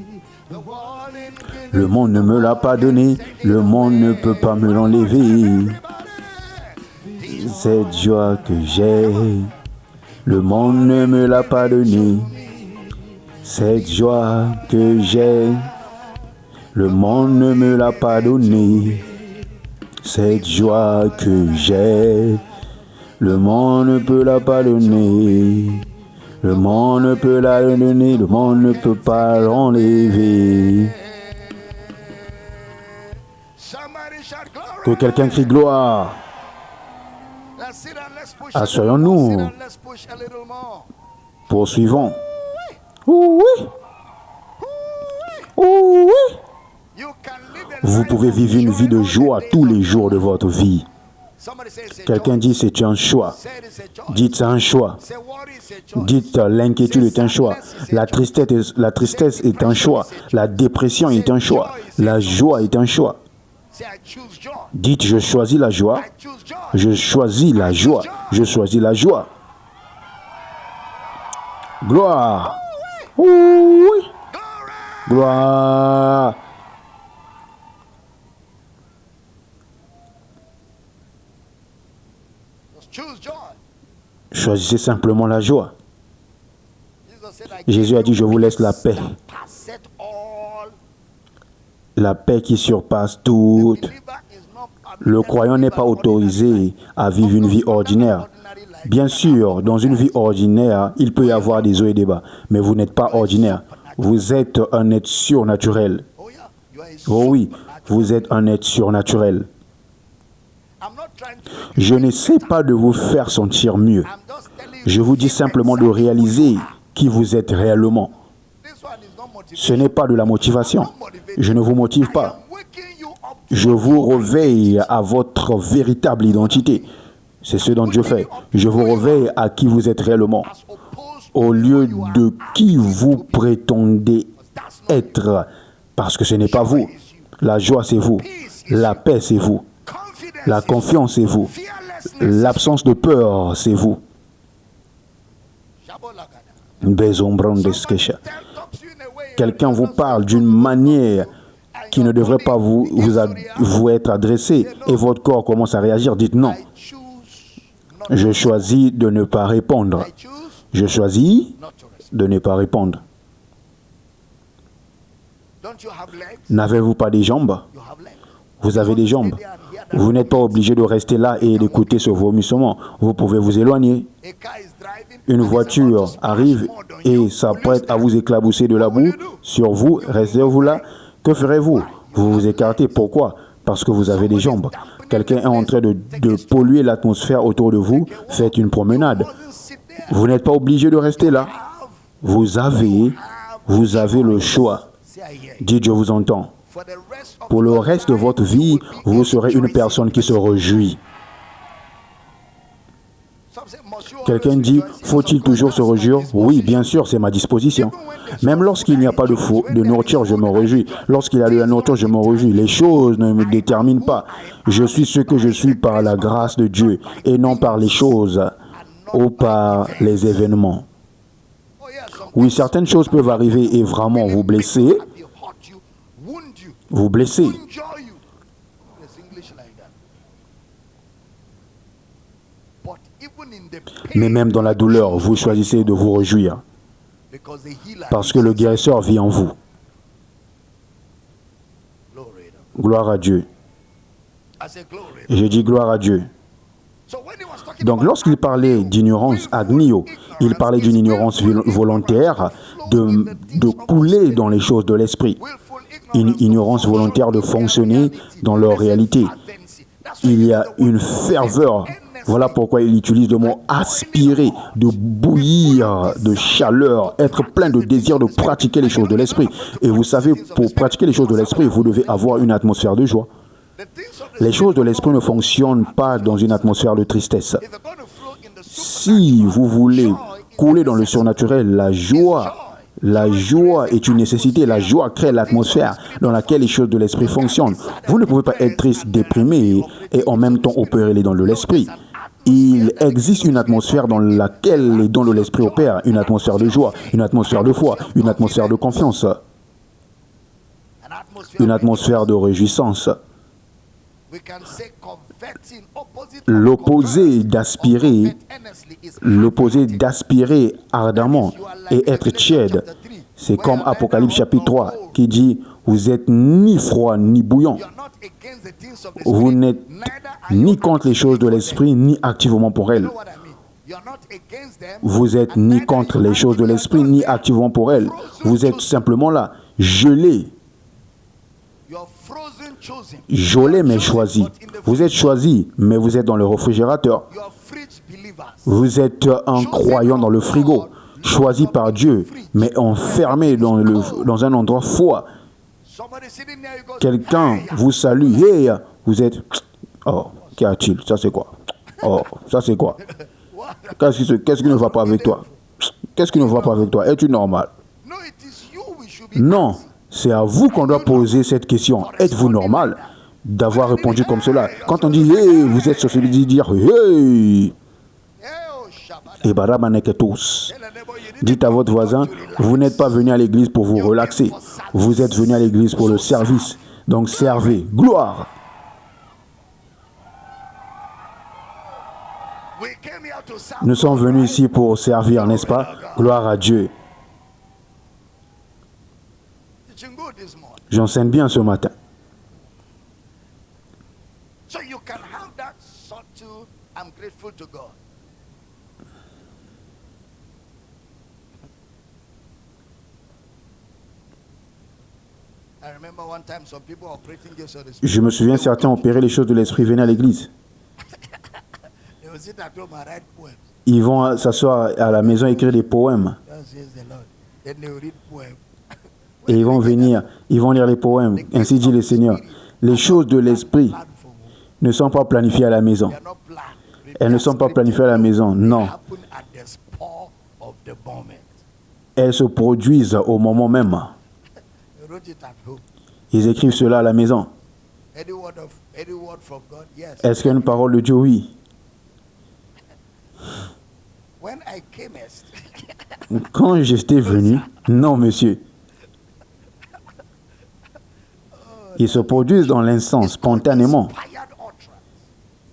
Le monde ne me l'a pas donnée. Le monde ne peut pas me l'enlever. Cette joie que j'ai, le monde ne me l'a pas donnée. Cette joie que j'ai, le monde ne me l'a pas donnée. Cette joie que j'ai, le monde ne peut la pas donner. Le monde ne peut la donner, le monde ne peut pas l'enlever. Que quelqu'un crie gloire. Assoyons-nous. Poursuivons. Oui. Oui. Vous pouvez vivre une vie de joie tous les jours de votre vie. Quelqu'un dit c'est un choix. Dites c'est un choix. Dites l'inquiétude est un choix. La tristesse est un choix. La dépression est un choix. La joie est un choix. Dites je choisis la joie. Je choisis la joie. Je choisis la joie. Gloire. Oui. Gloire. Choisissez simplement la joie. Jésus a dit, je vous laisse la paix. La paix qui surpasse toute. Le croyant n'est pas autorisé à vivre une vie ordinaire. Bien sûr, dans une vie ordinaire, il peut y avoir des hauts et des bas. Mais vous n'êtes pas ordinaire. Vous êtes un être surnaturel. Oh oui, vous êtes un être surnaturel. Je n'essaie pas de vous faire sentir mieux. Je vous dis simplement de réaliser qui vous êtes réellement. Ce n'est pas de la motivation. Je ne vous motive pas. Je vous réveille à votre véritable identité. C'est ce dont Dieu fait. Je vous réveille à qui vous êtes réellement, au lieu de qui vous prétendez être, parce que ce n'est pas vous. La joie, c'est vous. La paix, c'est vous. La confiance, c'est vous. L'absence de peur, c'est vous. Quelqu'un vous parle d'une manière qui ne devrait pas vous être adressée et votre corps commence à réagir. Dites non. Je choisis de ne pas répondre. Je choisis de ne pas répondre. N'avez-vous pas des jambes? Vous avez des jambes. Vous n'êtes pas obligé de rester là et d'écouter ce vomissement. Vous pouvez vous éloigner. Une voiture arrive et s'apprête à vous éclabousser de la boue sur vous. Restez-vous là. Que ferez-vous? Vous vous écartez. Pourquoi? Parce que vous avez des jambes. Quelqu'un est en train de polluer l'atmosphère autour de vous. Faites une promenade. Vous n'êtes pas obligé de rester là. Vous avez le choix. Dites, je vous entends. Pour le reste de votre vie, vous serez une personne qui se réjouit. Quelqu'un dit, faut-il toujours se réjouir? Oui, bien sûr, c'est ma disposition. Même lorsqu'il n'y a pas de nourriture, je me réjouis. Lorsqu'il y a de la nourriture, je me réjouis. Les choses ne me déterminent pas. Je suis ce que je suis par la grâce de Dieu et non par les choses ou par les événements. Oui, certaines choses peuvent arriver et vraiment vous blesser. Vous blesser. Mais même dans la douleur, vous choisissez de vous réjouir. Parce que le guérisseur vit en vous. Gloire à Dieu. Et je dis gloire à Dieu. Donc lorsqu'il parlait d'ignorance agnio, il parlait d'une ignorance volontaire de couler dans les choses de l'esprit. une ignorance volontaire de fonctionner dans leur réalité. Il y a une ferveur. Voilà pourquoi il utilise le mot aspirer, de bouillir de chaleur, être plein de désir de pratiquer les choses de l'esprit. Et vous savez, pour pratiquer les choses de l'esprit, vous devez avoir une atmosphère de joie. Les choses de l'esprit ne fonctionnent pas dans une atmosphère de tristesse. Si vous voulez couler dans le surnaturel, la joie est une nécessité. La joie crée l'atmosphère dans laquelle les choses de l'esprit fonctionnent. Vous ne pouvez pas être triste, déprimé et en même temps opérer les dons de l'esprit. Il existe une atmosphère dans laquelle les dons de l'esprit opèrent, une atmosphère de joie, une atmosphère de foi, une atmosphère de confiance, une atmosphère de réjouissance. L'opposé d'aspirer ardemment et être tiède, c'est comme Apocalypse chapitre 3 qui dit « Vous êtes ni froid ni bouillant ». Vous n'êtes ni contre les choses de l'esprit, ni activement pour elles. Vous êtes ni contre les choses de l'esprit, ni activement pour elles. Vous êtes simplement là, gelé. Gelé mais choisi. Vous êtes choisi, mais vous êtes dans le réfrigérateur. Vous êtes un croyant dans le frigo, choisi par Dieu, mais enfermé dans un endroit froid. Quelqu'un vous salue, hey, vous êtes... Oh, qu'y a-t-il? Ça c'est quoi? Oh, ça c'est quoi? Qu'est-ce qui ne va pas avec toi? Qu'est-ce qui ne va pas avec toi? Es-tu normal? Non, c'est à vous qu'on doit poser cette question. Êtes-vous normal d'avoir répondu comme cela? Quand on dit, hey, vous êtes sur celui de dire, hey. Et tous. Dites à votre voisin, vous n'êtes pas venu à l'église pour vous relaxer. Vous êtes venu à l'église pour le service. Donc servez. Gloire. Nous sommes venus ici pour servir, n'est-ce pas? Gloire à Dieu. J'enseigne bien ce matin. Je me souviens, certains opéraient les choses de l'esprit, venaient à l'église. Ils vont s'asseoir à la maison et écrire des poèmes. Et ils vont venir, ils vont lire les poèmes. Ainsi dit le Seigneur. Les choses de l'esprit ne sont pas planifiées à la maison. Elles ne sont pas planifiées à la maison, non. Elles se produisent au moment même. Ils écrivent cela à la maison. Est-ce qu'il y a une parole de Dieu? Oui. Quand j'étais venu, non, monsieur. Ils se produisent dans l'instant, spontanément.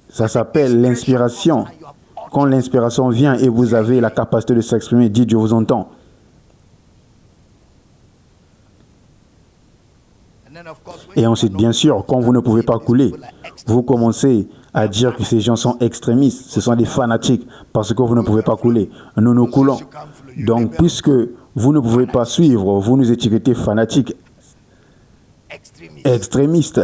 Ça s'appelle l'inspiration. Quand l'inspiration vient et vous avez la capacité de s'exprimer, dites, je vous entends. Et ensuite, bien sûr, quand vous ne pouvez pas couler, vous commencez à dire que ces gens sont extrémistes, ce sont des fanatiques, parce que vous ne pouvez pas couler. Nous coulons. Donc, puisque vous ne pouvez pas suivre, vous nous étiquetez fanatiques, extrémistes.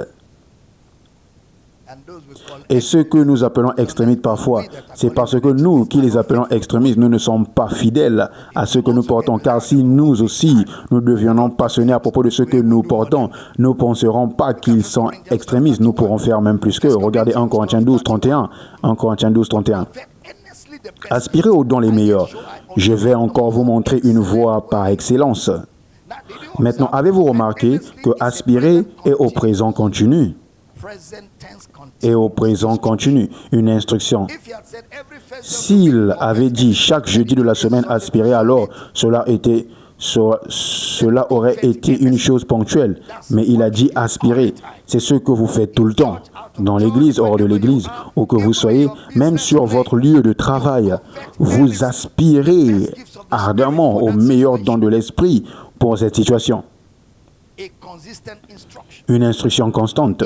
Et ceux que nous appelons extrémistes parfois, c'est parce que nous qui les appelons extrémistes, nous ne sommes pas fidèles à ce que nous portons. Car si nous aussi, nous devions passionnés à propos de ce que nous portons, nous ne penserons pas qu'ils sont extrémistes. Nous pourrons faire même plus qu'eux. Regardez 1 Corinthiens 12, 31. 1 Corinthiens 12, 31. Aspirez aux dons les meilleurs. Je vais encore vous montrer une voie par excellence. Maintenant, avez-vous remarqué que aspirer est au présent continu? Et au présent continu, une instruction. S'il avait dit chaque jeudi de la semaine aspirer, alors cela aurait été une chose ponctuelle. Mais il a dit aspirer. C'est ce que vous faites tout le temps, dans l'église, hors de l'église, où que vous soyez, même sur votre lieu de travail. Vous aspirez ardemment au meilleur don de l'esprit pour cette situation. Une instruction constante.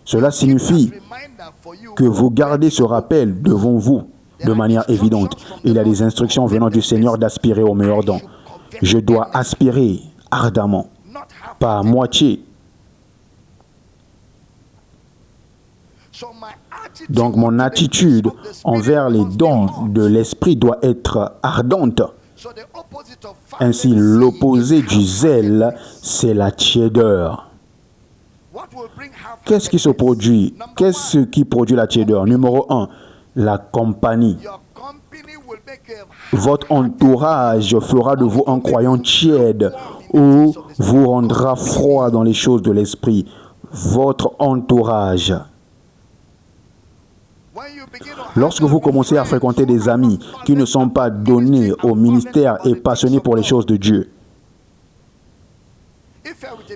Cela signifie que vous gardez ce rappel devant vous de manière évidente. Il y a des instructions venant du Seigneur d'aspirer au meilleur don. Je dois aspirer ardemment, pas à moitié, Donc mon attitude envers les dons de l'esprit doit être ardente. Ainsi, l'opposé du zèle, c'est la tiédeur. Qu'est-ce qui se produit? Qu'est-ce qui produit la tiédeur? Numéro 1, la compagnie. Votre entourage fera de vous un croyant tiède ou vous rendra froid dans les choses de l'esprit. Votre entourage. Lorsque vous commencez à fréquenter des amis qui ne sont pas donnés au ministère et passionnés pour les choses de Dieu,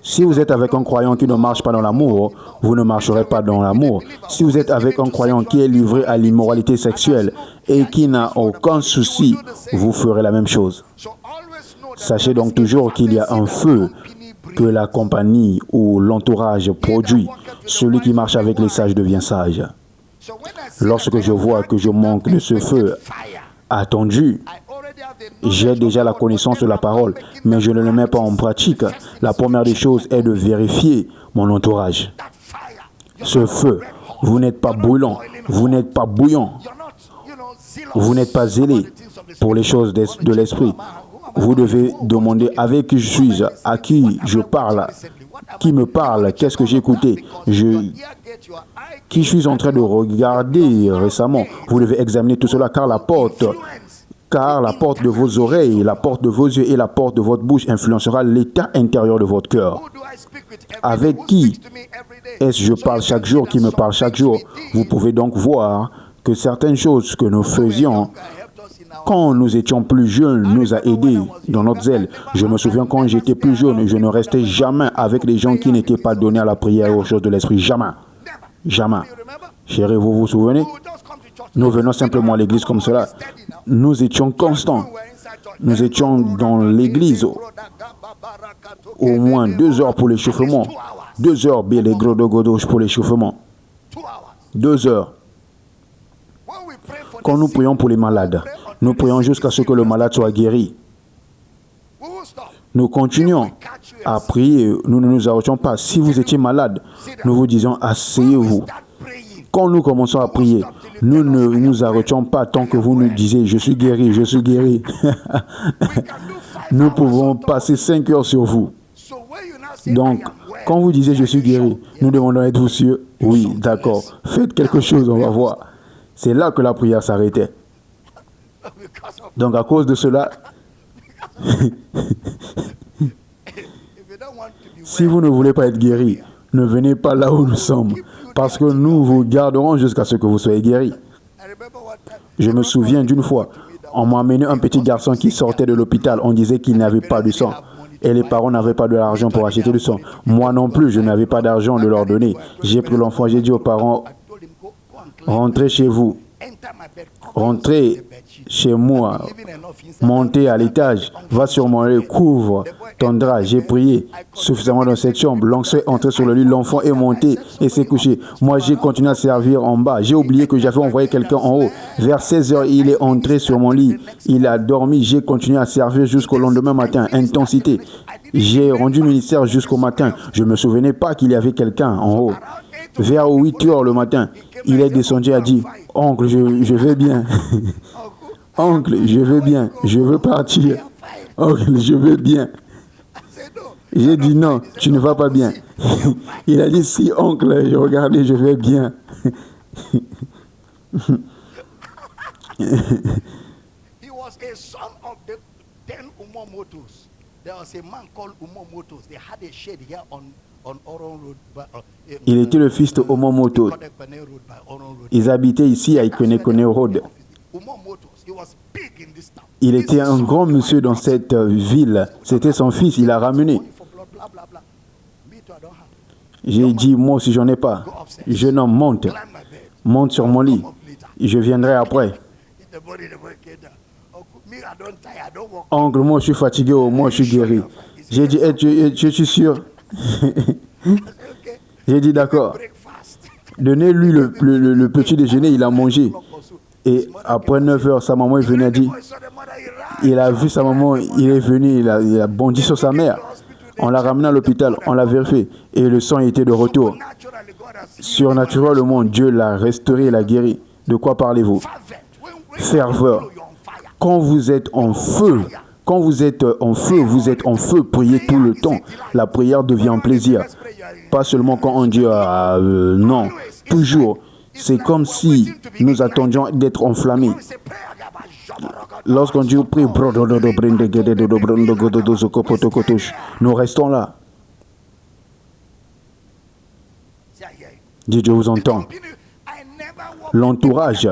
si vous êtes avec un croyant qui ne marche pas dans l'amour, vous ne marcherez pas dans l'amour. Si vous êtes avec un croyant qui est livré à l'immoralité sexuelle et qui n'a aucun souci, vous ferez la même chose. Sachez donc toujours qu'il y a un feu que la compagnie ou l'entourage produit. Celui qui marche avec les sages devient sage. Lorsque je vois que je manque de ce feu attendu, j'ai déjà la connaissance de la parole, mais je ne le mets pas en pratique. La première des choses est de vérifier mon entourage. Ce feu, vous n'êtes pas brûlant, vous n'êtes pas bouillant, vous n'êtes pas zélé pour les choses de l'esprit. Vous devez demander avec qui je suis, à qui je parle, qui me parle, qu'est-ce que j'ai écouté, qui je suis en train de regarder récemment. Vous devez examiner tout cela car la porte de vos oreilles, la porte de vos yeux et la porte de votre bouche influencera l'état intérieur de votre cœur. Avec qui est-ce que je parle chaque jour, qui me parle chaque jour? Vous pouvez donc voir que certaines choses que nous faisions quand nous étions plus jeunes nous a aidés dans notre zèle. Je me souviens quand j'étais plus jeune, je ne restais jamais avec les gens qui n'étaient pas donnés à la prière et aux choses de l'esprit. Jamais. Jamais. Chérie, vous vous souvenez? Nous venons simplement à l'église comme cela. Nous étions constants. Nous étions dans l'église au moins 2 heures pour l'échauffement. 2 heures, bien les gros de gauche pour l'échauffement. 2 heures. Quand nous prions pour les malades, nous prions jusqu'à ce que le malade soit guéri. Nous continuons à prier, nous ne nous arrêtons pas. Si vous étiez malade, nous vous disons asseyez-vous. Quand nous commençons à prier, nous ne nous arrêtons pas tant que vous nous disiez je suis guéri, je suis guéri. Nous pouvons passer 5 heures sur vous. Donc, quand vous disiez je suis guéri, nous demandons êtes-vous sûr? Oui, d'accord. Faites quelque chose, on va voir. C'est là que la prière s'arrêtait. Donc à cause de cela, si vous ne voulez pas être guéri, ne venez pas là où nous sommes, parce que nous vous garderons jusqu'à ce que vous soyez guéri. Je me souviens d'une fois, on m'a amené un petit garçon qui sortait de l'hôpital, on disait qu'il n'avait pas de sang. Et les parents n'avaient pas de l'argent pour acheter du sang. Moi non plus, je n'avais pas d'argent de leur donner. J'ai pris l'enfant, j'ai dit aux parents, rentrez chez vous. Rentrez chez moi, montez à l'étage, va sur mon lit, couvre ton drap. J'ai prié suffisamment dans cette chambre. L'oncle est entré sur le lit, l'enfant est monté et s'est couché. Moi, j'ai continué à servir en bas. J'ai oublié que j'avais envoyé quelqu'un en haut. Vers 16 heures, il est entré sur mon lit. Il a dormi. J'ai continué à servir jusqu'au lendemain matin. Intensité. J'ai rendu ministère jusqu'au matin. Je ne me souvenais pas qu'il y avait quelqu'un en haut. Vers 8 heures le matin, il est descendu et a dit « Oncle, je vais bien. Oncle, je vais bien. Je veux partir. Oncle, je vais bien. » J'ai dit « Non, tu ne vas pas bien. » Il a dit « Si, oncle, je regardais, je vais bien. » Il était le fils de Omomoto. Ils habitaient ici à Ikonekone Road. Il était un grand monsieur dans cette ville. C'était son fils, il l'a ramené. J'ai dit, moi aussi j'en ai pas. Jeune homme, monte sur mon lit. Je viendrai après. Oncle, moi je suis fatigué, moi je suis guéri. J'ai dit, je suis sûr. J'ai dit d'accord. Donnez-lui le petit déjeuner, il a mangé. Et après 9 heures, sa maman est venue et dit, il a vu sa maman, il est venu, il a bondi sur sa mère. On l'a ramené à l'hôpital, on l'a vérifié et le sang était de retour. Surnaturellement, Dieu l'a restauré et l'a guéri. De quoi parlez-vous? Ferveur. Quand vous êtes en feu, vous êtes en feu, priez tout le temps. La prière devient un plaisir. Pas seulement quand on dit non, toujours. C'est comme si nous attendions d'être enflammés. Lorsqu'on dit prie, nous restons là. Dieu vous entend. L'entourage.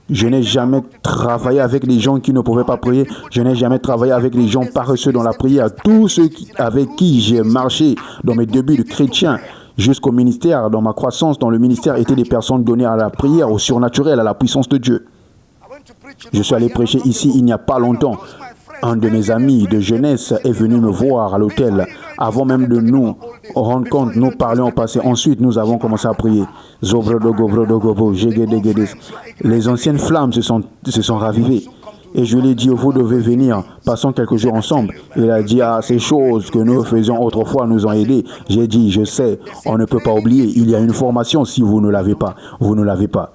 Je n'ai jamais travaillé avec les gens qui ne pouvaient pas prier. Je n'ai jamais travaillé avec les gens paresseux dans la prière. Tous ceux avec qui j'ai marché dans mes débuts de chrétien jusqu'au ministère, dans ma croissance dans le ministère, étaient des personnes données à la prière, au surnaturel, à la puissance de Dieu. Je suis allé prêcher ici il n'y a pas longtemps. Un de mes amis de jeunesse est venu me voir à l'hôtel. Avant même de nous rendre compte, nous parlions au passé. Ensuite, nous avons commencé à prier. Les anciennes flammes se sont ravivées. Et je lui ai dit, vous devez venir, passons quelques jours ensemble. Il a dit, ces choses que nous faisions autrefois nous ont aidés. J'ai dit, je sais, on ne peut pas oublier. Il y a une formation si vous ne l'avez pas. Vous ne l'avez pas.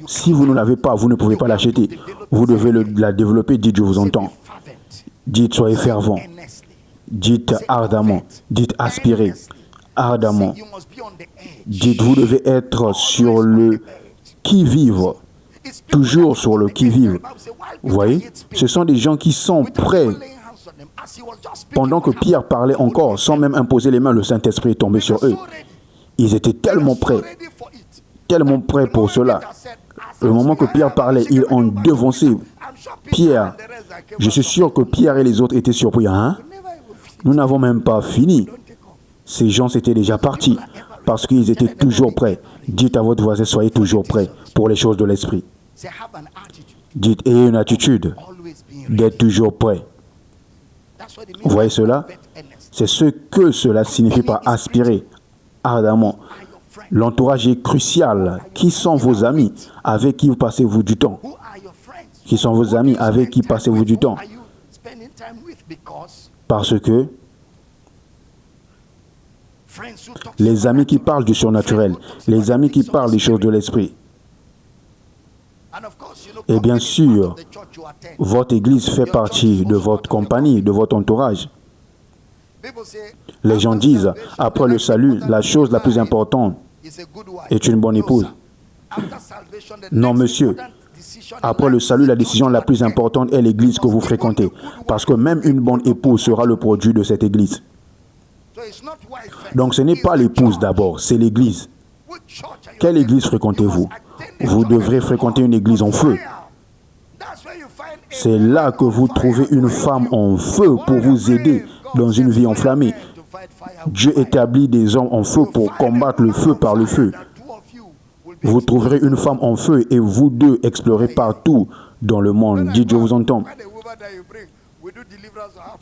Si vous ne l'avez pas, vous ne pouvez pas l'acheter. Vous devez la développer. Dites, je vous entends. Dites, soyez fervent. Dites ardemment. Dites, aspirez ardemment. Dites, vous devez être sur le qui-vive. Toujours sur le qui-vive. Vous voyez, ce sont des gens qui sont prêts. Pendant que Pierre parlait encore, sans même imposer les mains, le Saint-Esprit est tombé sur eux. Ils étaient tellement prêts pour cela. Au moment que Pierre parlait, ils ont devancé Pierre. Je suis sûr que Pierre et les autres étaient surpris. Hein? Nous n'avons même pas fini. Ces gens étaient déjà partis parce qu'ils étaient toujours prêts. Dites à votre voisin, soyez toujours prêts pour les choses de l'esprit. Dites, ayez une attitude d'être toujours prêt. Vous voyez cela? C'est ce que cela signifie par aspirer ardemment. L'entourage est crucial. Qui sont vos amis? Avec qui passez-vous du temps? Qui sont vos amis? Avec qui passez-vous du temps? Parce que les amis qui parlent du surnaturel, les amis qui parlent des choses de l'esprit. Et bien sûr, votre église fait partie de votre compagnie, de votre entourage. Les gens disent, après le salut, la chose la plus importante est une bonne épouse. Non, monsieur. Après le salut, la décision la plus importante est l'église que vous fréquentez. Parce que même une bonne épouse sera le produit de cette église. Donc ce n'est pas l'épouse d'abord, c'est l'église. Quelle église fréquentez-vous? Vous devrez fréquenter une église en feu. C'est là que vous trouvez une femme en feu pour vous aider dans une vie enflammée. Dieu établit des hommes en feu pour combattre le feu par le feu. Vous trouverez une femme en feu et vous deux explorez partout dans le monde. Dites, je vous entends.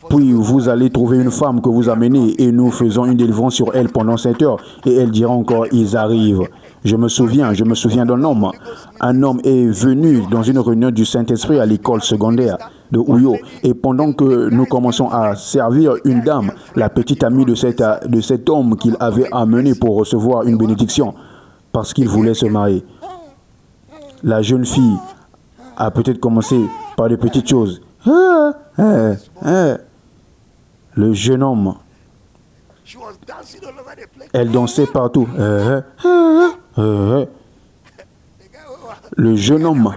Puis vous allez trouver une femme que vous amenez et nous faisons une délivrance sur elle pendant 7 heures. Et elle dira encore, ils arrivent. Je me souviens d'un homme. Un homme est venu dans une réunion du Saint-Esprit à l'école secondaire de Ouyo. Et pendant que nous commençons à servir une dame, la petite amie de cet homme qu'il avait amené pour recevoir une bénédiction, parce qu'il voulait se marier. La jeune fille a peut-être commencé par des petites choses. Le jeune homme, elle dansait partout. Le jeune homme,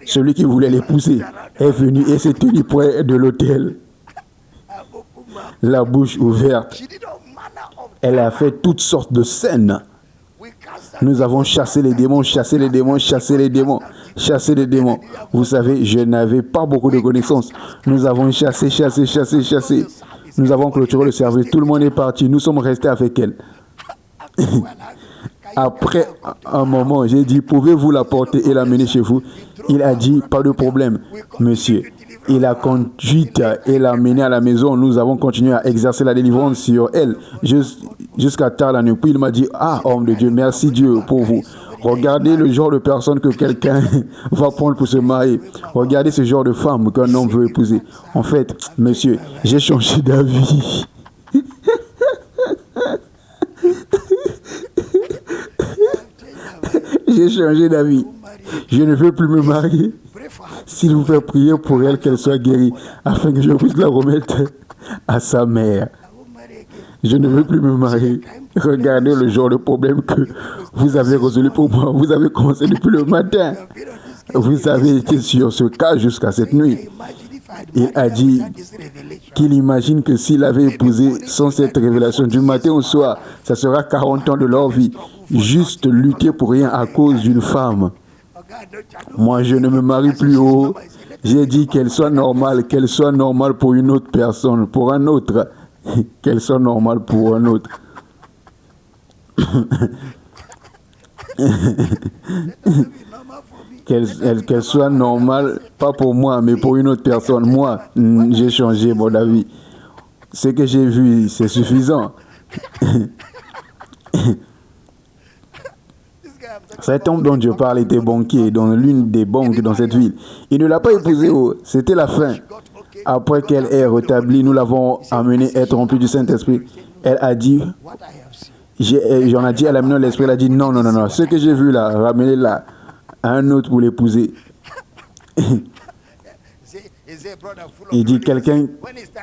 celui qui voulait l'épouser, est venu et s'est tenu près de l'autel, la bouche ouverte. Elle a fait toutes sortes de scènes. Nous avons chassé les démons, chassé les démons, chassé les démons, chassé les démons. Vous savez, je n'avais pas beaucoup de connaissances. Nous avons chassé. Nous avons clôturé le service. Tout le monde est parti. Nous sommes restés avec elle. Après un moment, j'ai dit, pouvez-vous la porter et l'amener chez vous? Il a dit, pas de problème, monsieur. Il a conduite et l'a amenée à la maison. Nous avons continué à exercer la délivrance sur elle jusqu'à tard la nuit. Puis il m'a dit, homme de Dieu, merci Dieu pour vous. Regardez le genre de personne que quelqu'un va prendre pour se marier. Regardez ce genre de femme qu'un homme veut épouser. En fait, monsieur, j'ai changé d'avis. J'ai changé d'avis. Je ne veux plus me marier. S'il vous plaît, priez pour elle qu'elle soit guérie, afin que je puisse la remettre à sa mère. Je ne veux plus me marier. Regardez le genre de problème que vous avez résolu pour moi. Vous avez commencé depuis le matin. Vous avez été sur ce cas jusqu'à cette nuit. Il a dit qu'il imagine que s'il avait épousé sans cette révélation du matin au soir, ça sera 40 ans de leur vie. Juste lutter pour rien à cause d'une femme. Moi, je ne me marie plus haut. J'ai dit qu'elle soit normale pour une autre personne, pour un autre. Qu'elle soit normale pour un autre. Qu'elle soit normale, pas pour moi, mais pour une autre personne. Moi, j'ai changé mon avis. Ce que j'ai vu, c'est suffisant. Cet homme dont je parle était banquier dans l'une des banques dans cette ville. Il ne l'a pas épousée, c'était la fin. Après qu'elle ait rétabli, nous l'avons amenée être remplie du Saint-Esprit. Elle a dit, j'en ai dit à la main de l'Esprit, elle a dit non, ce que j'ai vu là, ramenez-la à un autre pour l'épouser. Il dit quelqu'un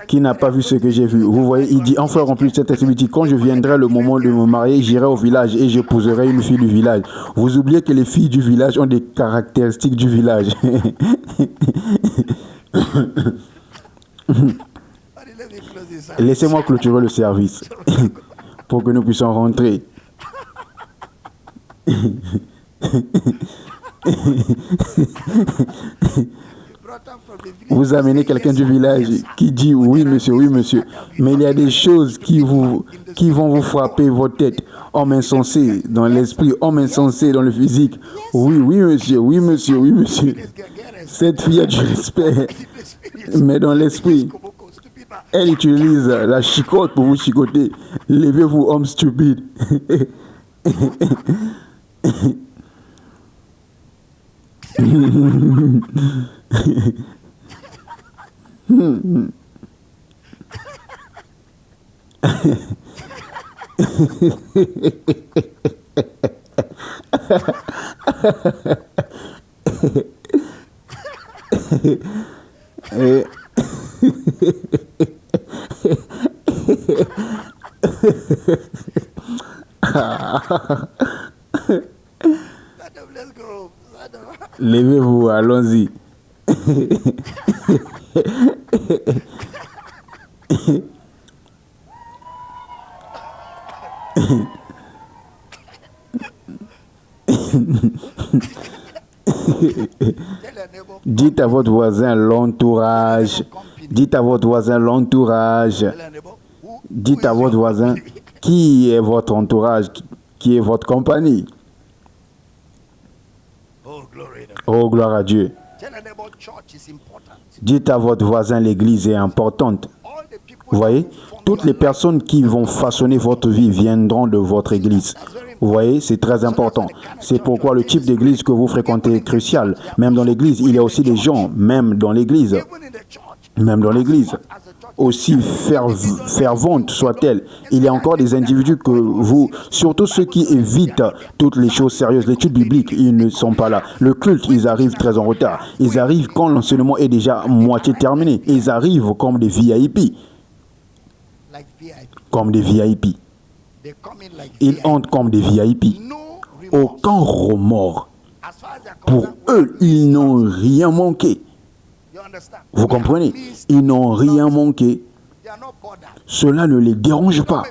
qui n'a pas vu ce que j'ai vu. Vous voyez, il dit, enfin rempli de cette activité, quand je viendrai le moment de me marier, j'irai au village et j'épouserai une fille du village. Vous oubliez que les filles du village ont des caractéristiques du village. Laissez-moi clôturer le service pour que nous puissions rentrer. Vous amenez quelqu'un du village qui dit oui monsieur, mais il y a des choses qui vont vous frapper votre tête. Homme insensé dans l'esprit, homme insensé dans le physique. Oui monsieur. Cette fille a du respect, mais dans l'esprit, elle utilise la chicotte pour vous chicoter. Levez-vous, homme stupide. Levez-vous, allons-y. Dites à votre voisin l'entourage. Dites à votre voisin l'entourage. Dites à votre voisin qui est votre entourage, qui est votre compagnie. Oh, gloire à Dieu. Dites à votre voisin, l'église est importante. Vous voyez, toutes les personnes qui vont façonner votre vie viendront de votre église. Vous voyez, c'est très important. C'est pourquoi le type d'église que vous fréquentez est crucial. Même dans l'église, il y a aussi des gens, même dans l'église, aussi fervente soit-elle, il y a encore des individus que vous, surtout ceux qui évitent toutes les choses sérieuses, l'étude biblique, ils ne sont pas là. Le culte, ils arrivent très en retard. Ils arrivent quand l'enseignement est déjà moitié terminé. Ils arrivent comme des VIP. Comme des VIP. Ils entrent comme des VIP. Aucun remords. Pour eux, ils n'ont rien manqué. Vous comprenez? Ils n'ont rien manqué. Cela ne les dérange pas.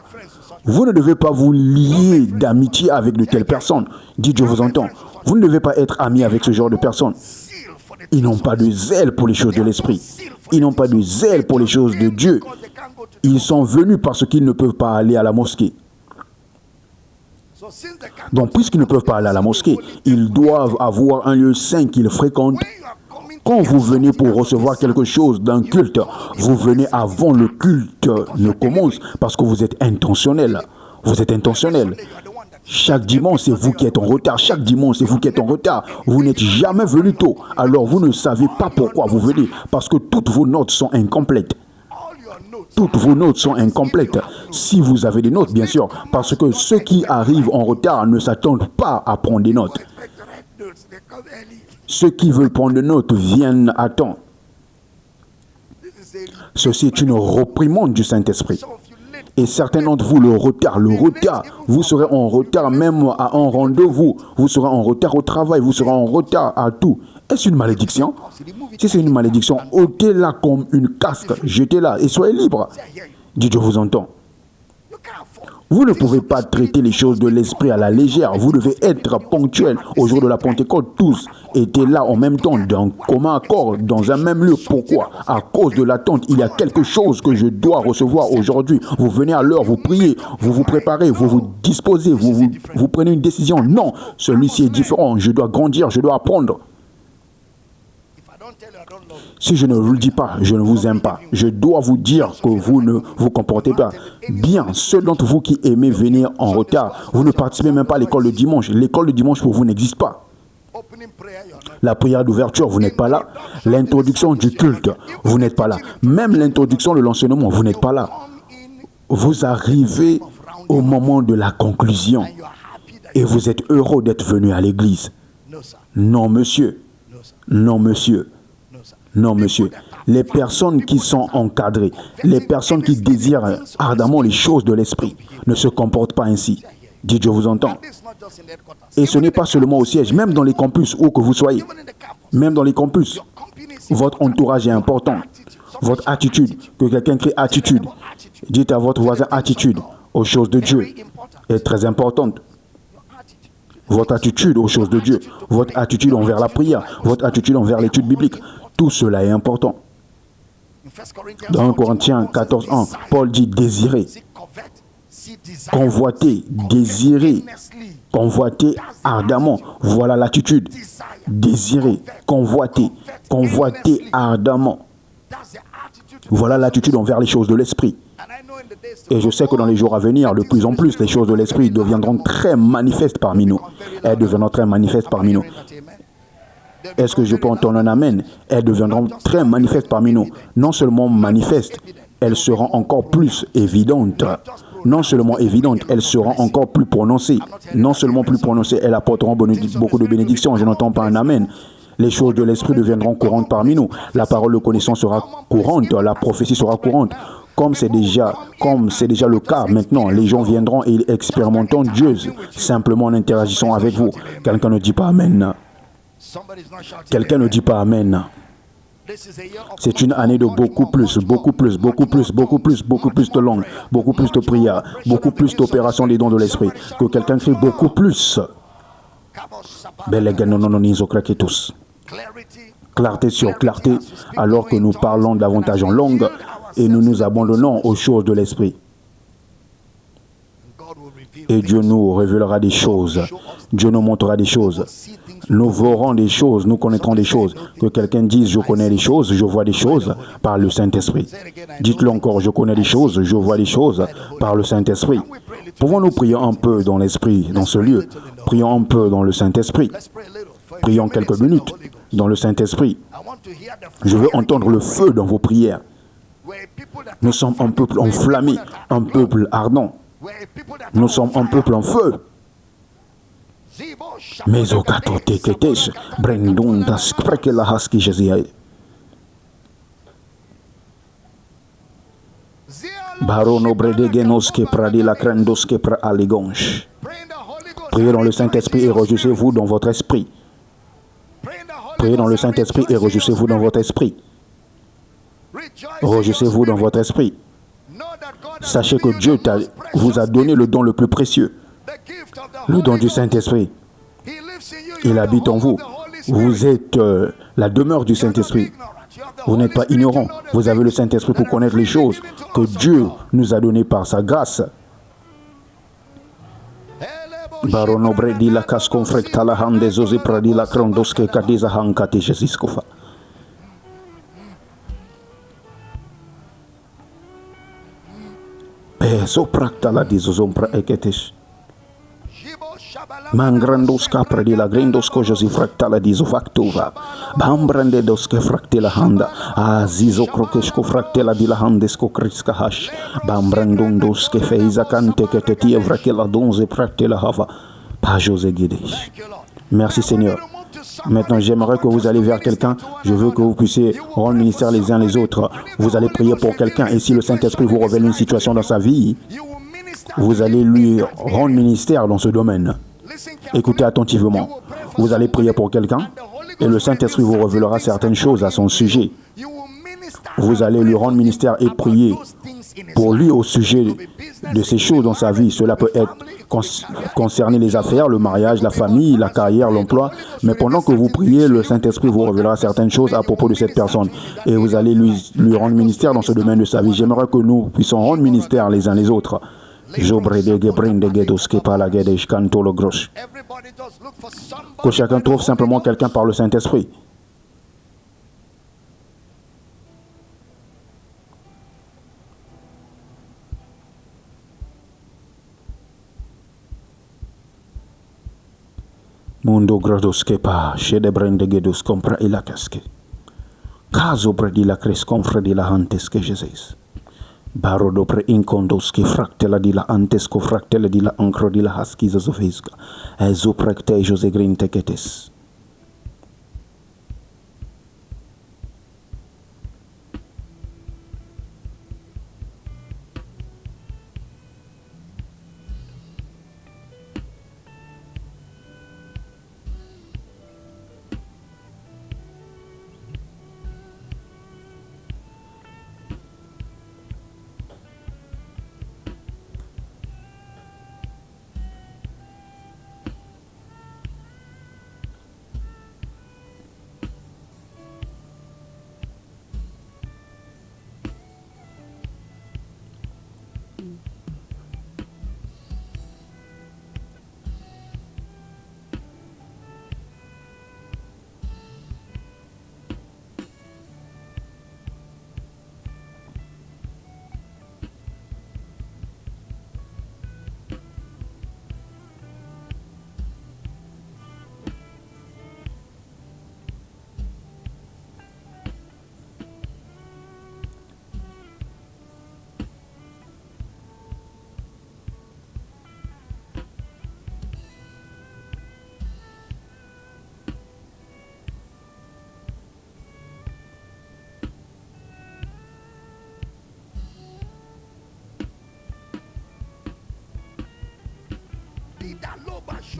Vous ne devez pas vous lier d'amitié avec de telles personnes. Dites, je vous entends. Vous ne devez pas être ami avec ce genre de personnes. Ils n'ont pas de zèle pour les choses de l'esprit. Ils n'ont pas de zèle pour les choses de Dieu. Ils sont venus parce qu'ils ne peuvent pas aller à la mosquée. Donc, puisqu'ils ne peuvent pas aller à la mosquée, ils doivent avoir un lieu saint qu'ils fréquentent. Quand vous venez pour recevoir quelque chose d'un culte, vous venez avant le culte ne commence parce que vous êtes intentionnel. Vous êtes intentionnel. Chaque dimanche, c'est vous qui êtes en retard. Chaque dimanche, c'est vous qui êtes en retard. Vous n'êtes jamais venu tôt. Alors, vous ne savez pas pourquoi vous venez. Parce que toutes vos notes sont incomplètes. Toutes vos notes sont incomplètes. Si vous avez des notes, bien sûr. Parce que ceux qui arrivent en retard ne s'attendent pas à prendre des notes. Ceux qui veulent prendre des notes viennent à temps. Ceci est une réprimande du Saint-Esprit. Et certains d'entre vous, le retard, vous serez en retard même à un rendez-vous, vous serez en retard au travail, vous serez en retard à tout. Est-ce une malédiction? Si c'est une malédiction, ôtez-la comme une casque, jetez-la et soyez libre. Dieu vous entend. Vous ne pouvez pas traiter les choses de l'esprit à la légère. Vous devez être ponctuel. Au jour de la Pentecôte, tous étaient là en même temps, d'un commun accord, dans un même lieu. Pourquoi? À cause de l'attente, il y a quelque chose que je dois recevoir aujourd'hui. Vous venez à l'heure, vous priez, vous vous préparez, vous vous disposez, vous prenez une décision. Non, celui-ci est différent. Je dois grandir, je dois apprendre. Si je ne vous le dis pas, je ne vous aime pas. Je dois vous dire que vous ne vous comportez pas bien. Ceux d'entre vous qui aimez venir en retard, vous ne participez même pas à l'école le dimanche. L'école le dimanche pour vous n'existe pas. La prière d'ouverture, vous n'êtes pas là. L'introduction du culte, vous n'êtes pas là. Même l'introduction de l'enseignement, vous n'êtes pas là. Vous arrivez au moment de la conclusion et vous êtes heureux d'être venu à l'église. Non, monsieur. Non, monsieur. Non, monsieur. Les personnes qui sont encadrées, les personnes qui désirent ardemment les choses de l'esprit, ne se comportent pas ainsi. Dieu vous entend. Et ce n'est pas seulement au siège, même dans les campus, où que vous soyez. Même dans les campus, votre entourage est important. Votre attitude, que quelqu'un crie attitude. Dites à votre voisin attitude aux choses de Dieu est très importante. Votre attitude aux choses de Dieu, votre attitude envers la prière, votre attitude envers l'étude biblique, tout cela est important. Dans 1 Corinthiens 14:1, Paul dit désirer, convoiter, désirer, convoiter ardemment. Voilà l'attitude. Désirer, convoiter, convoiter ardemment. Voilà l'attitude envers les choses de l'esprit. Et je sais que dans les jours à venir, de plus en plus, les choses de l'esprit deviendront très manifestes parmi nous. Elles deviendront très manifestes parmi nous. Est-ce que je peux entendre un amen? Elles deviendront très manifestes parmi nous. Non seulement manifestes, elles seront encore plus évidentes. Non seulement évidentes, elles seront encore plus prononcées. Non seulement plus prononcées, elles apporteront beaucoup de bénédictions. Je n'entends pas un amen. Les choses de l'esprit deviendront courantes parmi nous. La parole de connaissance sera courante, la prophétie sera courante. Comme c'est déjà le cas maintenant, les gens viendront et ils expérimenteront Dieu simplement en interagissant avec vous. Quelqu'un ne dit pas amen. Quelqu'un ne dit pas amen. C'est une année de beaucoup plus de langues, beaucoup plus de prières, beaucoup plus d'opérations des dons de l'esprit. Que quelqu'un crie beaucoup plus. Clarté sur clarté, alors que nous parlons davantage en langue et nous nous abandonnons aux choses de l'esprit. Et Dieu nous révélera des choses. Dieu nous montrera des choses. Nous verrons des choses, nous connaîtrons des choses. Que quelqu'un dise, je connais des choses, je vois des choses par le Saint-Esprit. Dites-le encore, je connais des choses, je vois des choses par le Saint-Esprit. Pouvons-nous prier un peu dans l'Esprit, dans ce lieu? Prions un peu dans le Saint-Esprit. Prions quelques minutes dans le Saint-Esprit. Je veux entendre le feu dans vos prières. Nous sommes un peuple enflammé, un peuple ardent. Nous sommes un peuple en feu. Mais au katote ketesh, brendundas prekela haski jeziae. Barono bredegenos ke pradi la krendos ke pra aligonche. Priez dans le Saint-Esprit et réjouissez-vous dans votre esprit. Priez dans le Saint-Esprit et réjouissez-vous dans votre esprit. Réjouissez-vous dans votre esprit. Sachez que Dieu vous a donné le don le plus précieux, le don du Saint-Esprit. Il habite en vous. Vous êtes la demeure du Saint-Esprit. Vous n'êtes pas ignorant. Vous avez le Saint-Esprit pour connaître les choses que Dieu nous a données par sa grâce. Barono bredi la cascon frecta la hande zozi pradi la crondoske kadiza hankate jesiskofa. Soprakta la dizozompra eketesh. Mangrandos capra di la grindos cojosi fractala di zofactova. Bambrande doske fractela handa. Azizo crokesco fractela di la handesco crisca hash. Bambrandondos que feiza cante que te tievra que la donze fractela hava. Pas José Guedesh. Merci Seigneur. Maintenant, j'aimerais que vous allez vers quelqu'un. Je veux que vous puissiez rendre ministère les uns les autres. Vous allez prier pour quelqu'un et si le Saint-Esprit vous révèle une situation dans sa vie, vous allez lui rendre ministère dans ce domaine. Écoutez attentivement. Vous allez prier pour quelqu'un et le Saint-Esprit vous révélera certaines choses à son sujet. Vous allez lui rendre ministère et prier pour lui au sujet de ces choses dans sa vie. Cela peut être concerner les affaires, le mariage, la famille, la carrière, l'emploi. Mais pendant que vous priez, le Saint-Esprit vous révélera certaines choses à propos de cette personne. Et vous allez lui rendre ministère dans ce domaine de sa vie. J'aimerais que nous puissions rendre ministère les uns les autres. Que chacun trouve simplement quelqu'un par le Saint-Esprit. Mundo grados que pa, chez de brende gedus compra il la casque. Caso bredi la cres confre di la antes que Jesus. Baro dopre incondos que fractela di la antes co fractela di la ancro di la haskiza zofisca. Ezo precte Jose grinte ketes.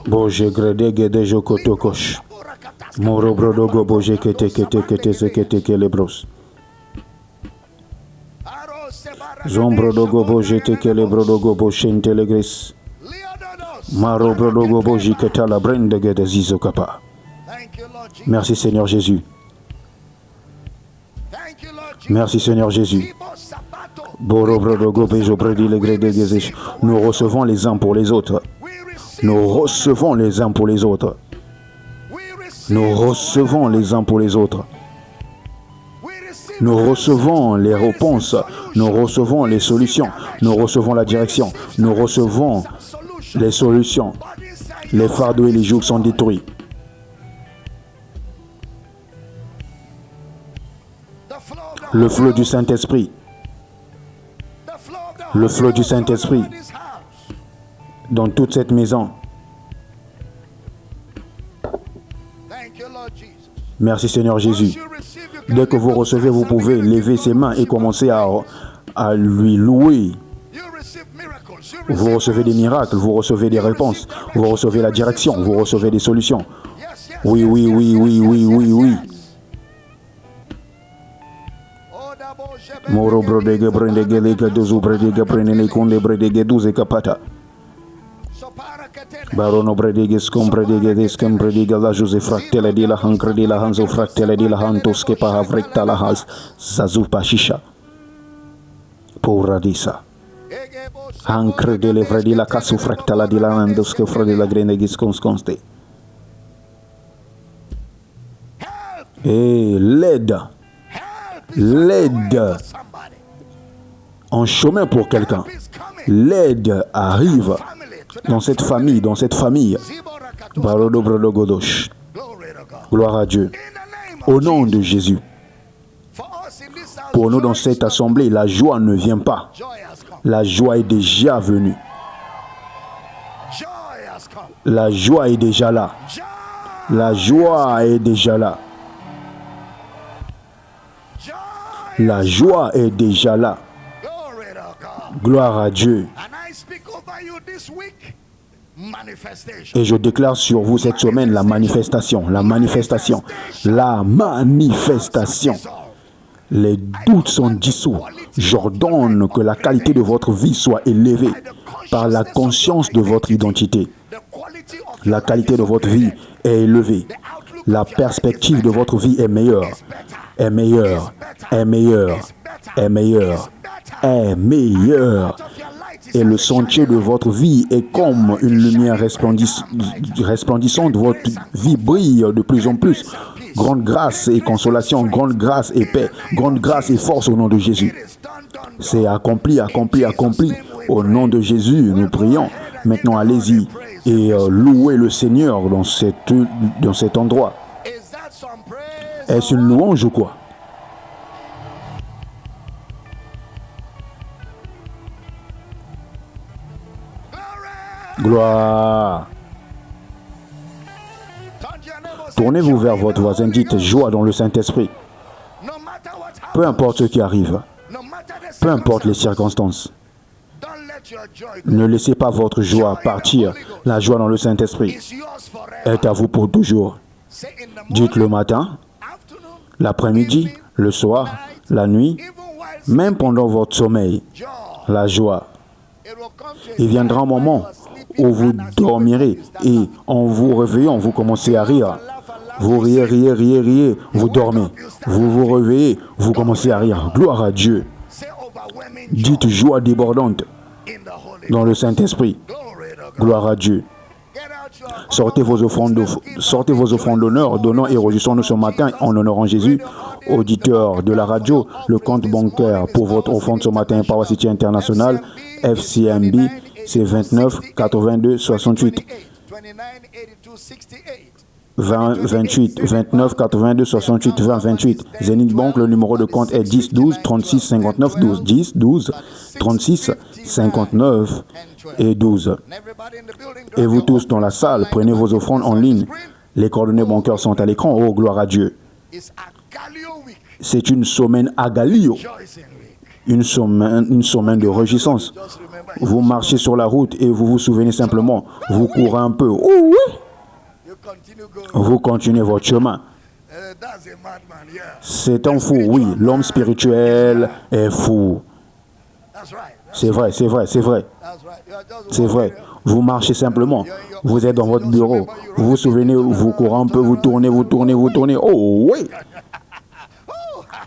Boje grede gede jokotokosh. Moro brodogo boje kete sekete kelebros. Zombrodogo boje tekele brodogo boshente legris. Maro brodogo boji ketala brende gede zizokapa. Merci Seigneur Jésus. Merci Seigneur Jésus. Boro brodogo bejo bredi le grede gezish. Nous recevons les uns pour les autres. Nous recevons les uns pour les autres. Nous recevons les uns pour les autres. Nous recevons les réponses. Nous recevons les solutions. Nous recevons la direction. Nous recevons les solutions. Les fardeaux et les jougs sont détruits. Le flot du Saint-Esprit. Le flot du Saint-Esprit dans toute cette maison. Merci Seigneur Jésus. Dès que vous recevez, vous pouvez lever ses mains et commencer à lui louer. Vous recevez des miracles, vous recevez des réponses, vous recevez la direction, vous recevez des solutions. Oui, oui, oui, oui, oui, oui, oui. Moro brodege brendege leke dozu bredege prenene konde bredege duze kapata. Barono bredege scombredege deskem bredege la jose fractele di la hancre di la hanzo fractele di la hantos che pa avrecta la has zazupa shisha. Pouradisa. Hancre de le vredi la casu fractala di la handos che fredi la grenege sconsconste. Et l'aide. L'aide en chemin pour quelqu'un. L'aide arrive dans cette famille, dans cette famille. Barodo-brodo-godosh. Gloire à Dieu. Au nom de Jésus. Pour nous dans cette assemblée, la joie ne vient pas. La joie est déjà venue. La joie est déjà là. La joie est déjà là. La joie est déjà là. Gloire à Dieu. Et je déclare sur vous cette semaine la manifestation, la manifestation, la manifestation. Les doutes sont dissous. J'ordonne que la qualité de votre vie soit élevée par la conscience de votre identité. La qualité de votre vie est élevée. La perspective de votre vie est meilleure, est meilleure, est meilleure, est meilleure, est meilleure. Et le sentier de votre vie est comme une lumière resplendissante. Votre vie brille de plus en plus. Grande grâce et consolation, grande grâce et paix, grande grâce et force au nom de Jésus. C'est accompli, accompli, accompli. Au nom de Jésus, nous prions. Maintenant, allez-y et louez le Seigneur dans cet endroit. Est-ce une louange ou quoi? Gloire. Tournez-vous vers votre voisin, dites joie dans le Saint-Esprit. Peu importe ce qui arrive, peu importe les circonstances, ne laissez pas votre joie partir. La joie dans le Saint-Esprit est à vous pour toujours. Dites le matin, l'après-midi, le soir, la nuit, même pendant votre sommeil, la joie. Il viendra un moment où vous dormirez et en vous réveillant, vous commencez à rire. Vous riez, riez, riez, riez, vous dormez. Vous vous réveillez, vous commencez à rire. Gloire à Dieu. Dites joie débordante dans le Saint-Esprit. Gloire à Dieu. Sortez vos offrandes d'honneur, donnant et réjouissons-nous ce matin en honorant Jésus. Auditeur de la radio, le compte bancaire pour votre offrande ce matin, Power City International, FCMB, c'est 29 82 68. 20 28 29 82 68 20 28. Zenith Bank, le numéro de compte est 10 12 36 59 12 10 12 36 59 et 12. Et vous tous dans la salle, prenez vos offrandes en ligne. Les coordonnées bancaires sont à l'écran. Oh, gloire à Dieu. C'est une semaine à Galileo. Une semaine de réjouissance. Vous marchez sur la route et vous vous souvenez simplement. Vous courez un peu. Oh, oui. Vous continuez votre chemin. C'est un fou, oui. L'homme spirituel est fou. C'est vrai, c'est vrai, c'est vrai. C'est vrai. Vous marchez simplement. Vous êtes dans votre bureau. Vous vous souvenez, vous courez un peu, vous tournez, vous tournez, vous tournez. Oh, oui.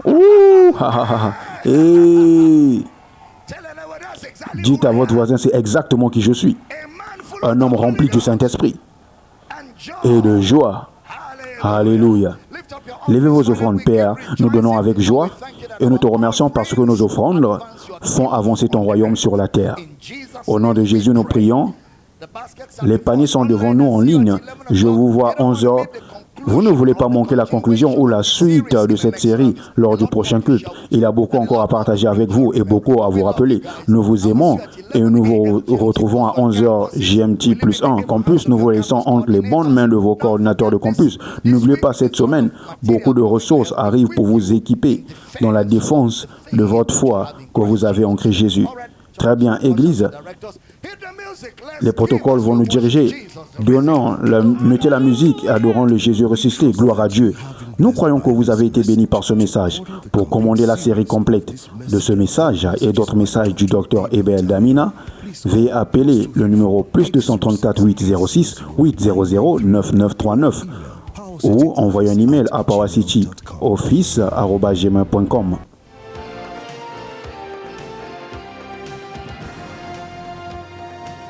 Ouh, ha, ha, ha. Et dites à votre voisin, c'est exactement qui je suis. Un homme rempli du Saint-Esprit et de joie. Alléluia. Levez vos offrandes, Père. Nous donnons avec joie et nous te remercions parce que nos offrandes font avancer ton royaume sur la terre. Au nom de Jésus, nous prions. Les paniers sont devant nous en ligne. Je vous vois 11h. Vous ne voulez pas manquer la conclusion ou la suite de cette série lors du prochain culte. Il y a beaucoup encore à partager avec vous et beaucoup à vous rappeler. Nous vous aimons et nous vous retrouvons à 11h GMT plus 1. Campus, nous vous laissons entre les bonnes mains de vos coordinateurs de campus. N'oubliez pas cette semaine, beaucoup de ressources arrivent pour vous équiper dans la défense de votre foi que vous avez en Christ Jésus. Très bien, Église. Les protocoles vont nous diriger. Mettez la musique, adorant le Jésus ressuscité. Gloire à Dieu. Nous croyons que vous avez été bénis par ce message. Pour commander la série complète de ce message et d'autres messages du Dr Ebel Damina, veuillez appeler le numéro plus 234 806 800 9939 ou envoyer un email à powercityoffice@gmail.com.